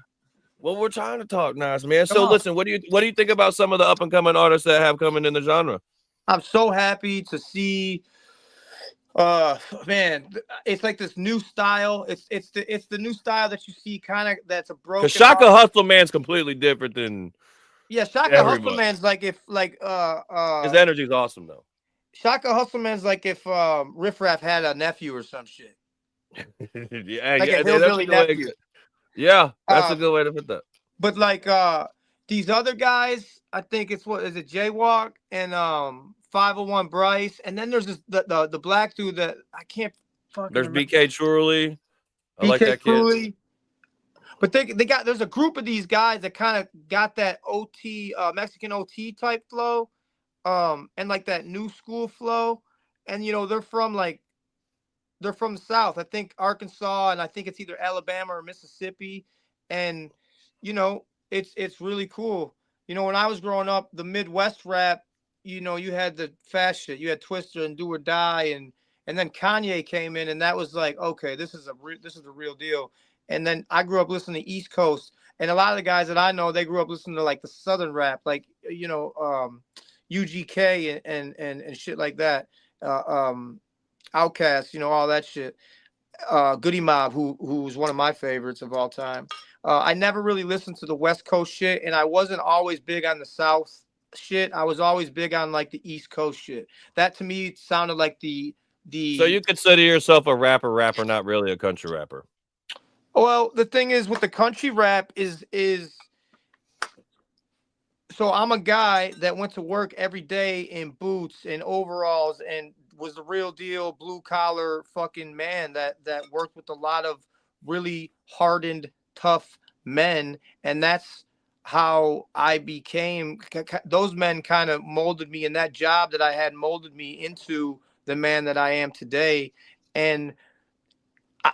Well, we're trying to talk nice, man. So listen, what do you think about some of the up and coming artists that have coming in the genre? I'm so happy to see. Man, it's like this new style. It's the new style that you see, kind of that's a broken. Because Shaka Hustle Man's completely different than. Yeah, Shaka Hustle Man's like if his energy's awesome though. Shaka Hustle Man's like if Riff Raff had a nephew or some shit. Like a hillbilly nephew. Yeah, that's a good way to put that. But like these other guys, I think it's Jaywalk and 501 Bryce, and then there's the black dude that I can't fucking There's remember. BK Truly. I like that Truly. kid. But there's a group of these guys that kind of got that OT Mexican OT type flow, and like that new school flow, and they're from the South. I think Arkansas, and I think it's either Alabama or Mississippi, and it's really cool. When I was growing up, the Midwest rap, you had the fast shit, you had Twister and Do or Die, and then Kanye came in, and that was like, okay, this is the real deal. And then I grew up listening to East Coast, and a lot of the guys that I know, they grew up listening to like the Southern rap, like UGK and shit like that. Outkast, all that shit. Goody Mob, who's one of my favorites of all time. I never really listened to the West Coast shit, and I wasn't always big on the South shit. I was always big on like the East Coast shit. That to me sounded like the. So you consider yourself a rapper, not really a country rapper. Well, the thing is with the country rap is so I'm a guy that went to work every day in boots and overalls and was the real deal blue collar fucking man that worked with a lot of really hardened, tough men. And that's how I became. Those men kind of molded me, and that job that I had molded me into the man that I am today. And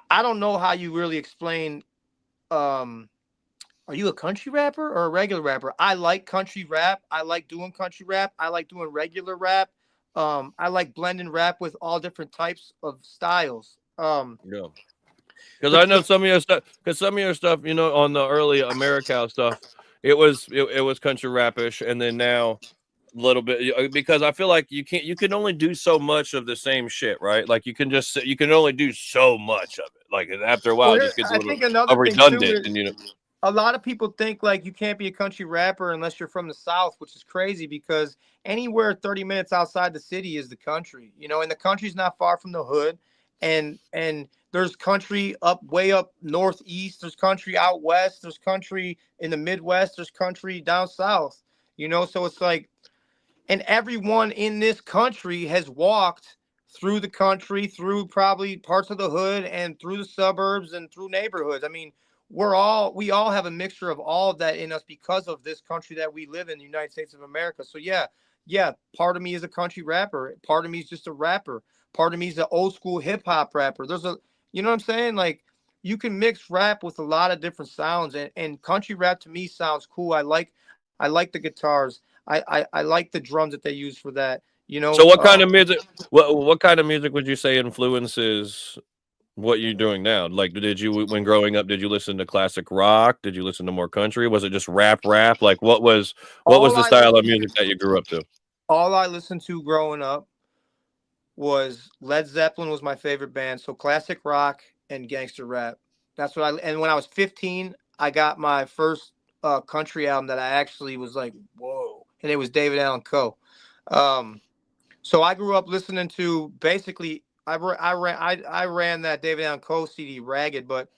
I don't know how you really explain. Are you a country rapper or a regular rapper? I like country rap. I like doing country rap. I like doing regular rap. I like blending rap with all different types of styles. Yeah. Because But I know some of your stuff. Because some of your stuff, you know, on the early Americal stuff, it was country rapish, and then now a little bit because I feel like you can only do so much of the same shit, right? Like you can only do so much of it. Like after a while, it just gets a I little think another thing too redundant, is and you know. a lot of people think like you can't be a country rapper unless you're from the South, which is crazy because anywhere 30 minutes outside the city is the country, you know, and the country's not far from the hood. And there's country way up northeast, there's country out west, there's country in the Midwest, there's country down south, you know, so it's like, and everyone in this country has walked through the country, through probably parts of the hood and through the suburbs and through neighborhoods. I mean, we all have a mixture of all of that in us because of this country that we live in, the United States of America. So yeah, part of me is a country rapper. Part of me is just a rapper. Part of me is an old school hip hop rapper. You know what I'm saying? Like you can mix rap with a lot of different sounds, and country rap to me sounds cool. I like the guitars. I like the drums that they use for that. You know. So what kind of music? What kind of music would you say influences what you're doing now? Like, did you when growing up? Did you listen to classic rock? Did you listen to more country? Was it just rap? Like, what was the style of music that you grew up to? All I listened to growing up was Led Zeppelin was my favorite band. So classic rock and gangster rap. That's what and when I was 15, I got my first country album that I actually was like, whoa. And it was David Allan Coe. So I grew up listening to basically I ran that David Allan Coe CD ragged, but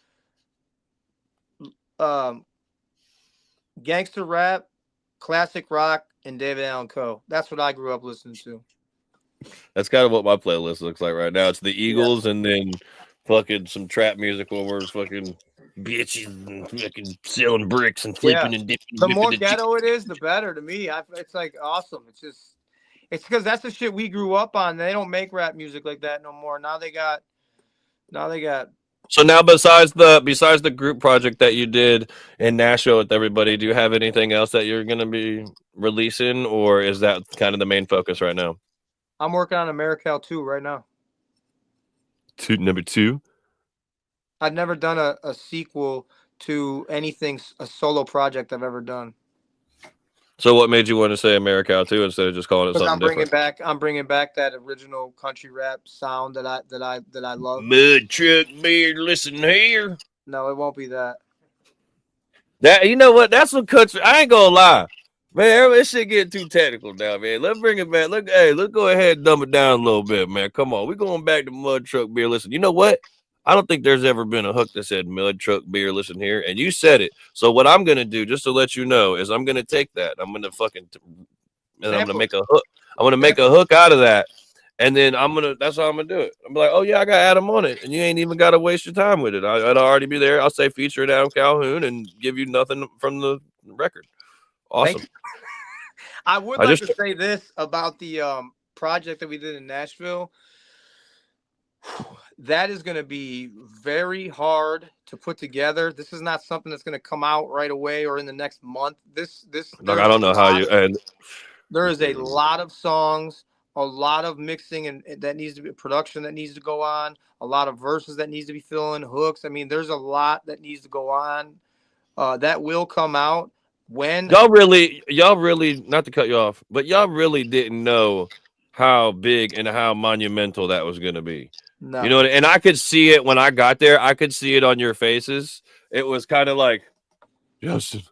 gangster rap, classic rock, and David Allan Coe. That's what I grew up listening to. That's kind of what my playlist looks like right now. It's the Eagles and then fucking some trap music where we're fucking bitches and fucking selling bricks and flipping and dipping. The more ghetto it is, the better to me. It's like awesome. It's because that's the shit we grew up on. They don't make rap music like that no more. Now they got. So now, besides the group project that you did in Nashville with everybody, do you have anything else that you're gonna be releasing, or is that kind of the main focus right now? I'm working on Americal 2 right now. Number 2. I've never done a sequel to anything, a solo project I've ever done. So what made you want to say Americal 2 instead of just calling it something different? I'm bringing back that original country rap sound that I love. Mud truck beer, listen here. No, it won't be that. That you know what? That's what country. I ain't gonna lie, man. This shit getting too technical now, man. Let's bring it back. Let's go ahead and dumb it down a little bit, man. Come on, we're going back to mud truck beer. Listen, you know what? I don't think there's ever been a hook that said mud truck beer. Listen here, and you said it. So what I'm gonna do, just to let you know, is I'm gonna take that. I'm gonna I'm gonna make a hook. I'm gonna make a hook out of that, and then that's how I'm gonna do it. I'm like, oh yeah, I got Adam on it, and you ain't even gotta waste your time with it. I'd already be there. I'll say featuring Adam Calhoun and give you nothing from the record. Awesome. I would like to say this about the project that we did in Nashville. That is going to be very hard to put together. This is not something that's going to come out right away or in the next month. Look, I don't know how you and there is a lot of songs, a lot of mixing and that needs to be production that needs to go on, a lot of verses that needs to be filling, hooks. I mean, there's a lot that needs to go on. That will come out when y'all really, not to cut you off, but y'all really didn't know how big and how monumental that was going to be. No. You know, and I could see it when I got there. I could see it on your faces. It was kind of like, Justin,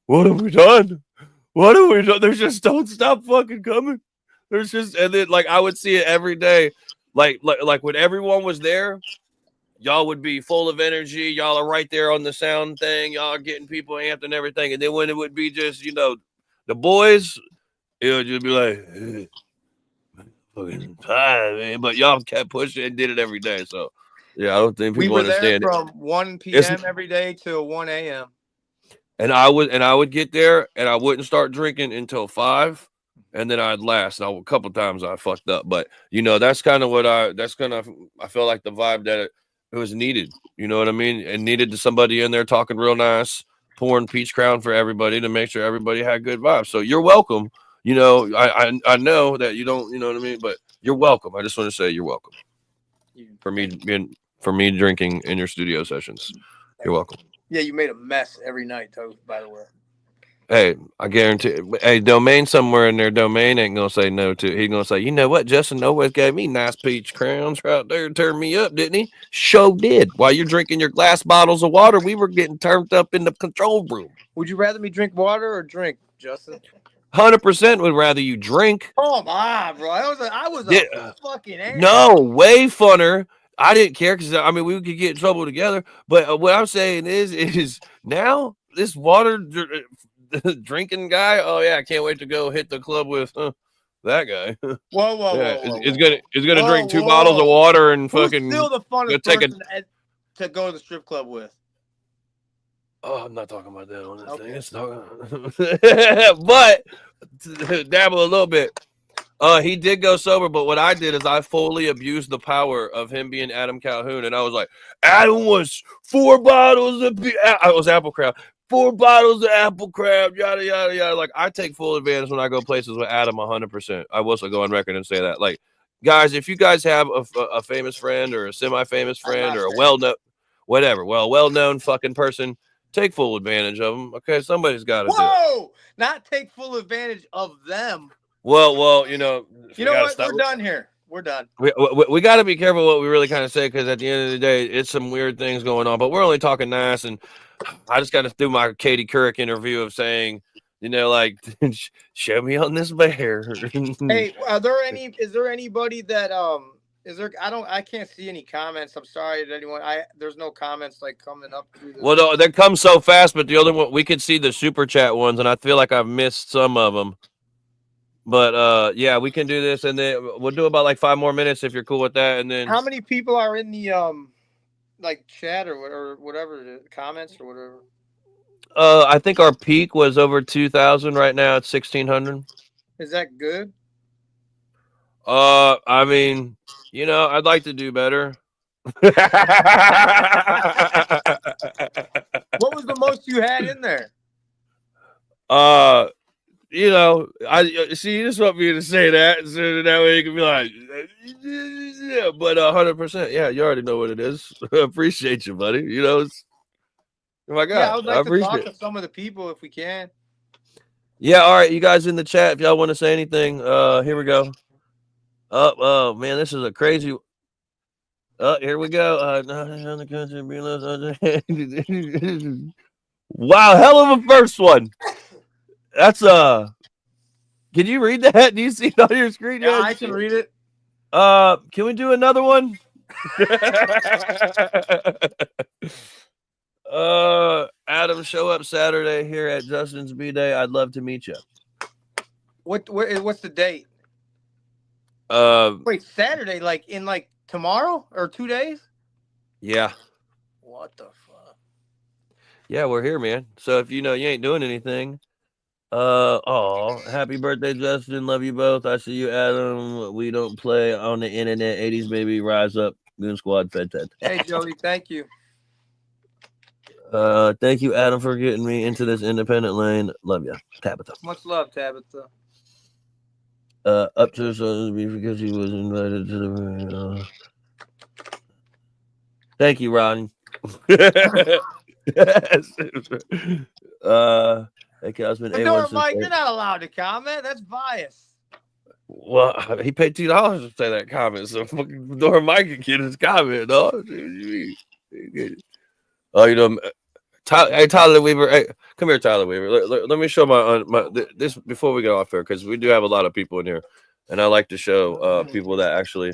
what have we done? What have we done? There's just don't stop fucking coming. There's just, and then like I would see it every day. Like when everyone was there, y'all would be full of energy. Y'all are right there on the sound thing. Y'all are getting people amped and everything. And then when it would be just, you know, the boys, it would just be like, fucking time, man. But y'all kept pushing and did it every day. So yeah, I don't think people understand it. From 1 p.m. every day till 1 a.m. And I would get there and I wouldn't start drinking until 5, and then I'd last. Now a couple times I fucked up, but you know that's kind of what I feel like the vibe It was needed. You know what I mean? And needed to somebody in there talking real nice, pouring peach crown for everybody to make sure everybody had good vibes. So you're welcome. You know, I know that you don't, you know what I mean, but you're welcome. I just want to say you're welcome for me drinking in your studio sessions. You're welcome. Yeah, you made a mess every night, too, by the way. Hey, I guarantee. Hey, Domain somewhere in there. Domain ain't gonna say no to. He's gonna say, you know what? Justin always gave me nice peach crowns right there. Turned me up, didn't he? Sure did. While you're drinking your glass bottles of water, we were getting turned up in the control room. Would you rather me drink water or drink, Justin? 100% would rather you drink. Come on, bro. I was a fucking ass. No, way funner. I didn't care because I mean we could get in trouble together. But what I'm saying is now this water drinking guy. Oh yeah, I can't wait to go hit the club with that guy. Whoa. It's gonna drink 2 bottles of water and Who's fucking. still the funnest person to go to the strip club with? Oh, I'm not talking about that on this thing. It's but to dabble a little bit. He did go sober, but what I did is I fully abused the power of him being Adam Calhoun, and I was like, Adam was 4 bottles of I was apple crab, 4 bottles of apple crab, yada yada yada. Like I take full advantage when I go places with Adam, 100%. I will also go on record and say that. Like, guys, if you guys have a famous friend or a semi-famous friend or a well-known fucking person, take full advantage of them. Okay, somebody's got to do it. Whoa! Not take full advantage of them. Well, you know what? We're done here. We're done. We got to be careful what we really kind of say because at the end of the day, it's some weird things going on. But we're only talking nice, and I just got to do my Katie Couric interview of saying, you know, like, show me on this bear. Hey, is there anybody that I can't see any comments. I'm sorry to anyone. There's no comments like coming up through the. Well, no, they come so fast, but the other one we could see the super chat ones, and I feel like I've missed some of them. But yeah, we can do this, and then we'll do about like 5 more minutes if you're cool with that. And then how many people are in the like chat or whatever, the comments or whatever? I think our peak was over 2,000. Right now it's 1,600. Is that good? I mean, you know, I'd like to do better. What was the most you had in there? You know, I see. You just want me to say that, so that way you can be like, yeah. But 100%, yeah. You already know what it is. I appreciate you, buddy. You know, oh my God, yeah, I would like to talk to some of the people if we can. Yeah, all right, you guys in the chat, if y'all want to say anything, here we go. Oh man, this is a crazy. Here we go. Wow, hell of a first one. That's can you read that? Do you see it on your screen? Yeah, I can read it. Can we do another one? Adam, show up Saturday here at Justin's B-Day. I'd love to meet you. What's the date? Wait, Saturday, like in like tomorrow or 2 days? Yeah. What the fuck? Yeah, we're here, man. So if you know you ain't doing anything, happy birthday, Justin. Love you both. I see you, Adam. We don't play on the internet. 80s baby, rise up. Goon Squad, fed. Hey, Jody, thank you. Thank you, Adam, for getting me into this independent lane. Love you, Tabitha. Much love, Tabitha. Up to because he was invited to the. Thank you, Ron. Hey, Husband. But Mike, you're not allowed to comment. That's bias. Well, he paid $2 to say that comment, so fucking Dora Mike can get his comment, dog. Oh, you know, Tyler Weaver. Hey, come here, Tyler Weaver. Let me show my this before we get off here because we do have a lot of people in here, and I like to show people that actually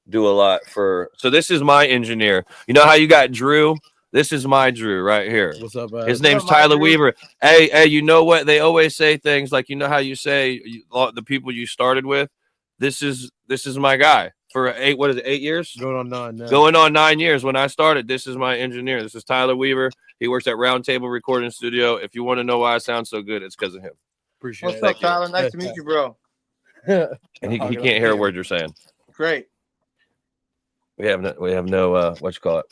do a lot for. So this is my engineer. You know how you got Drew? This is my Drew right here. What's up, His name's Tyler Weaver. Hey, you know what? They always say things like, you know how you say the people you started with? This is my guy for 8 years? Going on 9 now. Going on 9 years. When I started, this is my engineer. This is Tyler Weaver. He works at Roundtable Recording Studio. If you want to know why I sound so good, it's because of him. Appreciate it. What's up, Tyler? Nice to meet you, bro. And he can't hear a word you're saying. Great. We have no what you call it.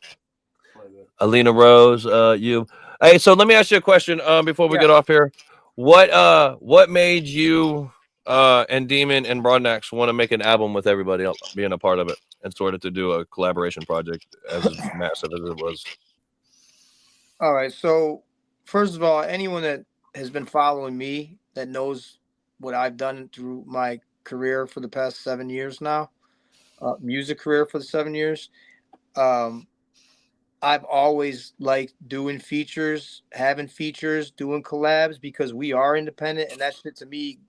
Alina Rose, you. Hey, so let me ask you a question before we Yeah. get off here. What made you and Demon and Broadnax want to make an album with everybody else being a part of it and sort of to do a collaboration project as massive as it was? All right. So, first of all, anyone that has been following me that knows what I've done through my career for the past 7 years now, music career for the 7 years, um, I've always liked doing features, having features, doing collabs because we are independent, and that shit to me.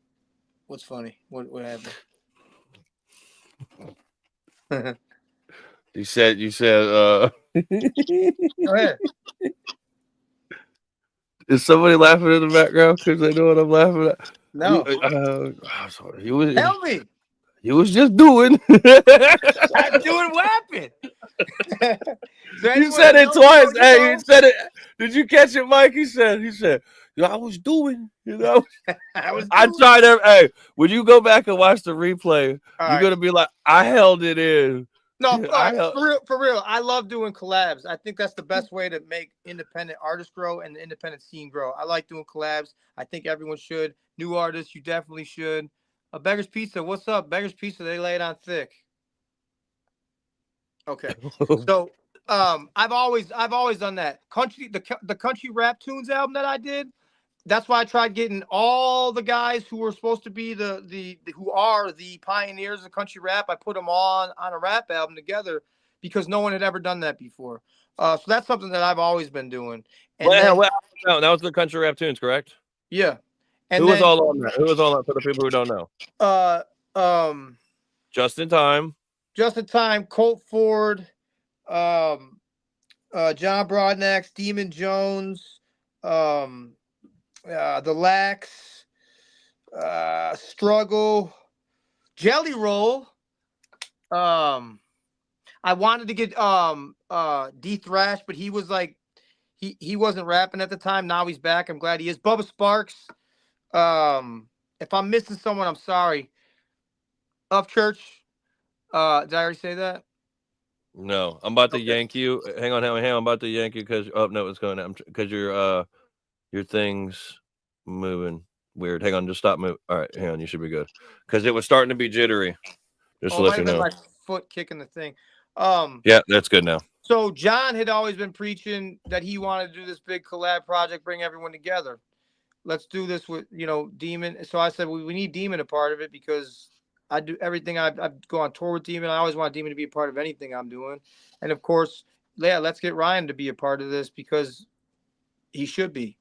What's funny? What happened? You said Go ahead. is somebody laughing in the background because they know what I'm laughing at? No. I'm sorry. Tell me. He was just doing. I'm doing what happened. So You anyone said that it knows me, twice. you Hey, know, you said it. Did you catch it, Mike? He said, "Yo, I was doing, I was I doing. tried every. Hey, when you go back and watch the replay, All you're right. gonna be like, I held it in. No, all I right, held. for real. I love doing collabs. I think that's the best way to make independent artists grow and the independent scene grow. I like doing collabs. I think everyone should. New artists, you definitely should. Beggar's Pizza, what's up? Beggar's Pizza, they lay it on thick. Okay, so I've always done that. The country rap tunes album that I did. That's why I tried getting all the guys who were supposed to be the who are the pioneers of country rap. I put them all on a rap album together because no one had ever done that before. So that's something that I've always been doing. And then No, that was the country rap tunes, correct? yeah, and Who was then all on that? Who was all on for the people who don't know? uh um Just in time. Just in Time, Colt Ford, John Broadnax, Demon Jones, the Lax, Struggle, Jelly Roll. I wanted to get D Thrash, but he was like he wasn't rapping at the time. Now he's back. I'm glad he is. Bubba Sparks. If I'm missing someone, I'm sorry. Up Church. Did I already say that? No, I'm about to Okay. yank you. Hang on. I'm about to yank you because no, it's going out because your thing's moving weird. Hang on, just stop moving. All right, hang on, you should be good because it was starting to be jittery. Just Oh, to it let might you have been know. my foot kicking the thing. Yeah, that's good now. So John had always been preaching that he wanted to do this big collab project, bring everyone together. Let's do this with Demon. So I said we need Demon a part of it because I do everything. I go on tour with Demon. I always want Demon to be a part of anything I'm doing, and of course, yeah, let's get Ryan to be a part of this because he should be.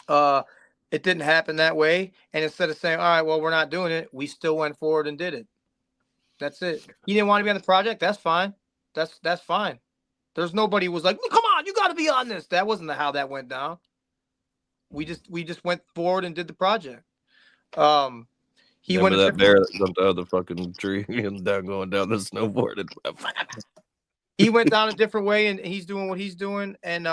It didn't happen that way, and instead of saying, "All right, well, we're not doing it," we still went forward and did it. That's it. He didn't want to be on the project. That's fine. That's fine. There's nobody who was like, "Come on, you got to be on this." That wasn't how that went down. We just went forward and did the project. He Remember went a that bear different. that jumped out of the fucking tree and down going down the snowboard? He went down a different way, and he's doing what he's doing. And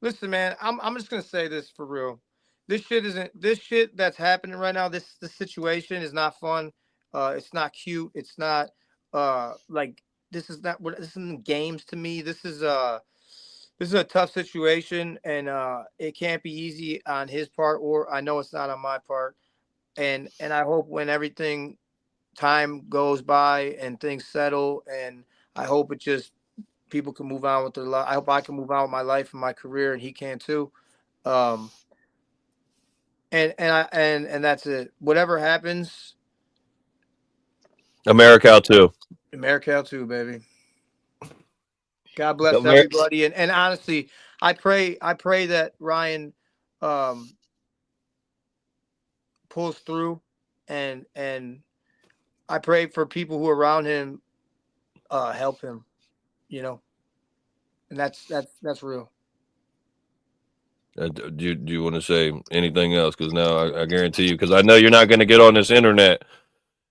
listen, man, I'm just gonna say this for real. This shit that's happening right now. This situation is not fun. It's not cute. It's not like this is not what this isn't games to me. This is a tough situation, and it can't be easy on his part, or I know it's not on my part. And I hope when everything time goes by and things settle, and I hope it just people can move on with their life. I hope I can move on with my life and my career, and he can too. Um, and that's it. Whatever happens, America too. America too, baby. God bless everybody. And honestly, I pray that Ryan um pulls through, and I pray for people who are around him help him, you know. And that's real. Do you want to say anything else? Because now I guarantee you, because I know you're not going to get on this internet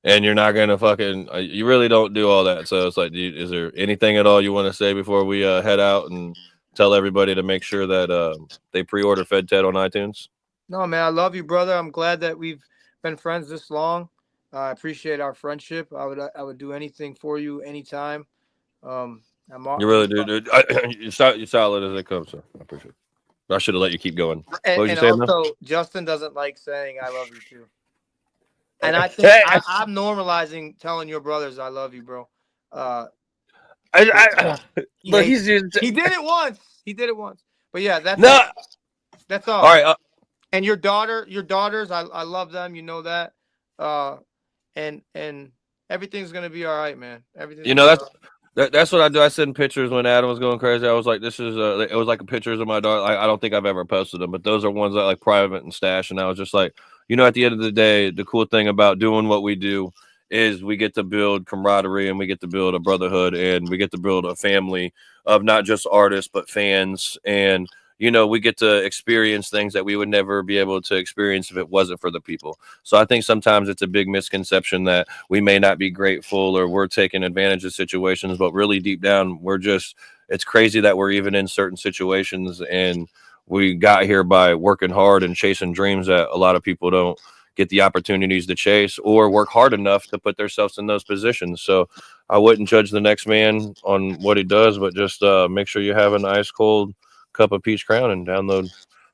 and you're not going to fucking, you really don't do all that. So it's like, is there anything at all you want to say before we head out and tell everybody to make sure that they pre-order Fed Ted on iTunes? No, man, I love you, brother. I'm glad that we've been friends this long. I appreciate our friendship. I would do anything for you anytime. You really do, dude. You're solid as they come, so I appreciate it. I should have let you keep going. What was you saying, also, Justin doesn't like saying "I love you" too. And I think Hey, I'm normalizing telling your brothers "I love you, bro." Look, he's just he did it once. He did it once. But yeah, that's no. That's all. All right. And your daughters, I love them. You know that. And everything's gonna be all right, man. Everything's gonna be all right. That's what I do. I send pictures when Adam was going crazy. I was like, "This is." It was like pictures of my daughter. I don't think I've ever posted them, but those are ones that like private and stash. And I was just like, at the end of the day, the cool thing about doing what we do is we get to build camaraderie and we get to build a brotherhood and we get to build a family of not just artists but fans. And we get to experience things that we would never be able to experience if it wasn't for the people. So I think sometimes it's a big misconception that we may not be grateful or we're taking advantage of situations, but really deep down, it's crazy that we're even in certain situations and we got here by working hard and chasing dreams that a lot of people don't get the opportunities to chase or work hard enough to put themselves in those positions. So I wouldn't judge the next man on what he does, but just make sure you have an ice cold cup of peach crown and download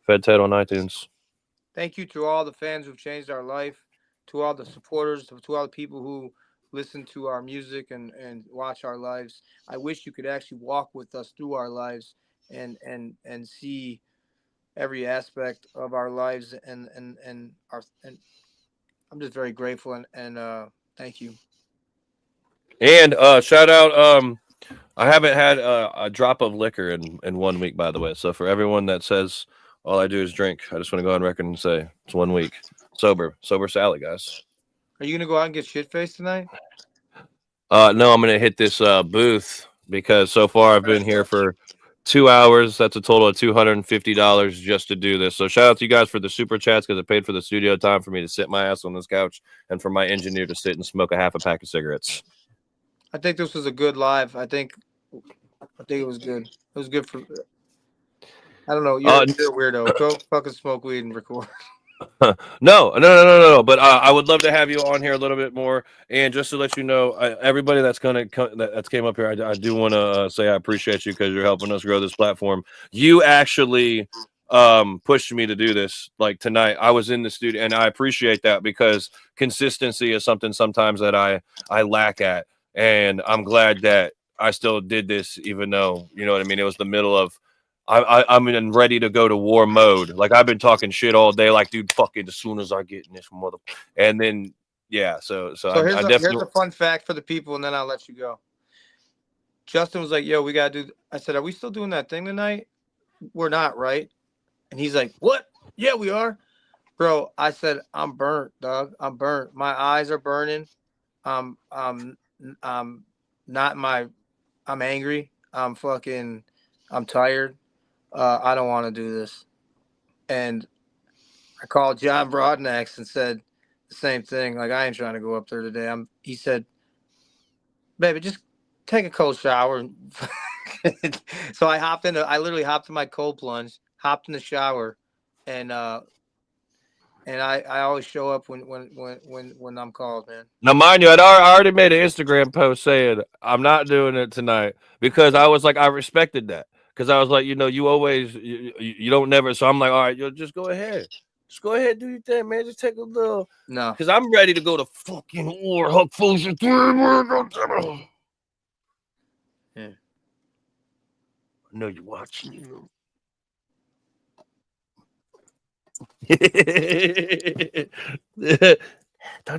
Fed Ted on iTunes. Thank you to all the fans who've changed our life, to all the supporters, to all the people who listen to our music and watch our lives. I wish you could actually walk with us through our lives and see every aspect of our lives and I'm just very grateful and thank you. And shout out I haven't had a drop of liquor in 1 week, by the way. So for everyone that says all I do is drink, I just want to go on record and say it's 1 week. Sober Sally, guys. Are you gonna go out and get shit faced tonight? No, I'm gonna hit this booth because so far I've been here for 2 hours. That's a total of $250 just to do this. So shout out to you guys for the super chats because it paid for the studio time for me to sit my ass on this couch and for my engineer to sit and smoke a half a pack of cigarettes. I think this was a good live. I think it was good. It was good for. I don't know. You're a weirdo. Go fucking smoke weed and record. No. But I would love to have you on here a little bit more. And just to let you know, everybody that's that's came up here, I do want to say I appreciate you because you're helping us grow this platform. You actually pushed me to do this. Like tonight, I was in the studio, and I appreciate that because consistency is something sometimes that I lack at. And I'm glad that I still did this, even though you know what I mean. It was the middle of. I'm in ready to go to war mode. Like I've been talking shit all day. Like, dude, fucking as soon as I get in this mother, and then yeah. So here's I definitely. Here's a fun fact for the people, and then I'll let you go. Justin was like, "Yo, we gotta do." I said, "Are we still doing that thing tonight?" We're not, right? And he's like, "What? Yeah, we are, bro." I said, "I'm burnt, dog. I'm burnt. My eyes are burning. I'm not my. I'm angry. I'm tired. I don't want to do this." And I called John Broadnax and said the same thing. Like, I ain't trying to go up there today. He said, "Baby, just take a cold shower." So I literally hopped in my cold plunge, hopped in the shower, and I always show up when I'm called, man. Now, mind you, I already made an Instagram post saying I'm not doing it tonight because I was like, I respected that because I was like, you always, you don't never. So I'm like, all right, just go ahead. Just go ahead, do your thing, man. Just take a little. No. Because I'm ready to go to fucking war. Huck Fusion. Yeah. I know you're watching. All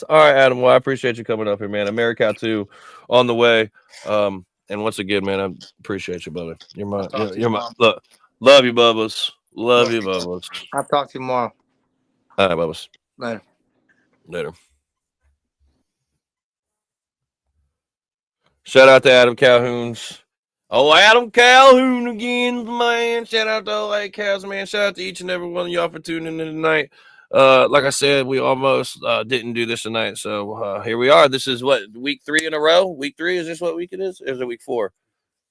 right, Adam. Well, I appreciate you coming up here, man. America 2 on the way. And once again, man, I appreciate you, brother. You're my look. Love you, Bubbles. Love you, Bubbles. I'll talk to you tomorrow. All right, Bubbles. Later. Shout out to Adam Calhoun's. Oh, Adam Calhoun again, man. Shout out to OA Cals, man. Shout out to each and every one of y'all for tuning in tonight. Like I said, we almost didn't do this tonight. So here we are. This is what, week 3 in a row? Week 3? Is this what week it is? Or is it week 4?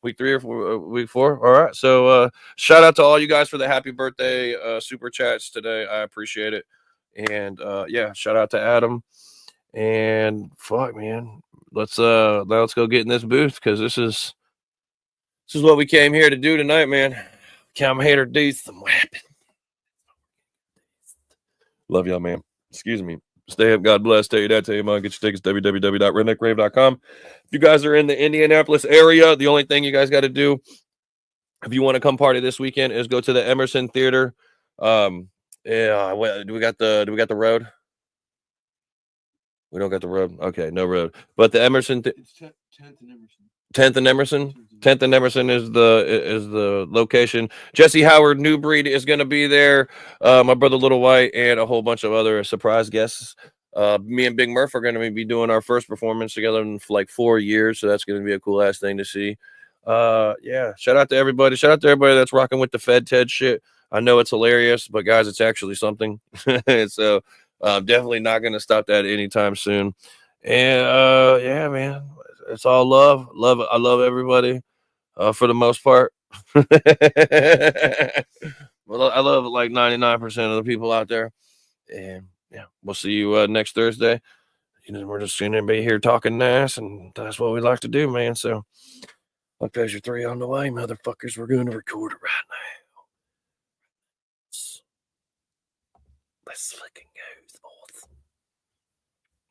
Week 3 or week 4? All right. So shout out to all you guys for the happy birthday super chats today. I appreciate it. And yeah, shout out to Adam. And fuck, man. let's go get in this booth because this is what we came here to do tonight, man. Come here to do some rapping. Love y'all, man. Excuse me. Stay up. God bless. Tell your dad, tell your mom. Get your tickets, www.redneckrave.com. If you guys are in the Indianapolis area, the only thing you guys got to do, if you want to come party this weekend, is go to the Emerson Theater. Yeah, do we got the road? We don't got the road. Okay, no road. But the Emerson, 10th and Emerson. 10th and Emerson. 10th and Emerson is the location. Jesse Howard, New Breed is going to be there. My brother Little White and a whole bunch of other surprise guests. Me and Big Murph are going to be doing our first performance together in like 4 years, so that's going to be a cool ass thing to see. Yeah, shout out to everybody. Shout out to everybody that's rocking with the Fed Ted shit. I know it's hilarious, but guys, it's actually something. So definitely not going to stop that anytime soon. And yeah, man, it's all love. I love everybody for the most part. Well, I love like 99% of the people out there. And yeah, we'll see you next Thursday. You know, we're just going to be here talking nice, and that's what we like to do, man. So, like, there's your 3 on the way, motherfuckers. We're going to record it right now. Let's fucking go. It's awesome.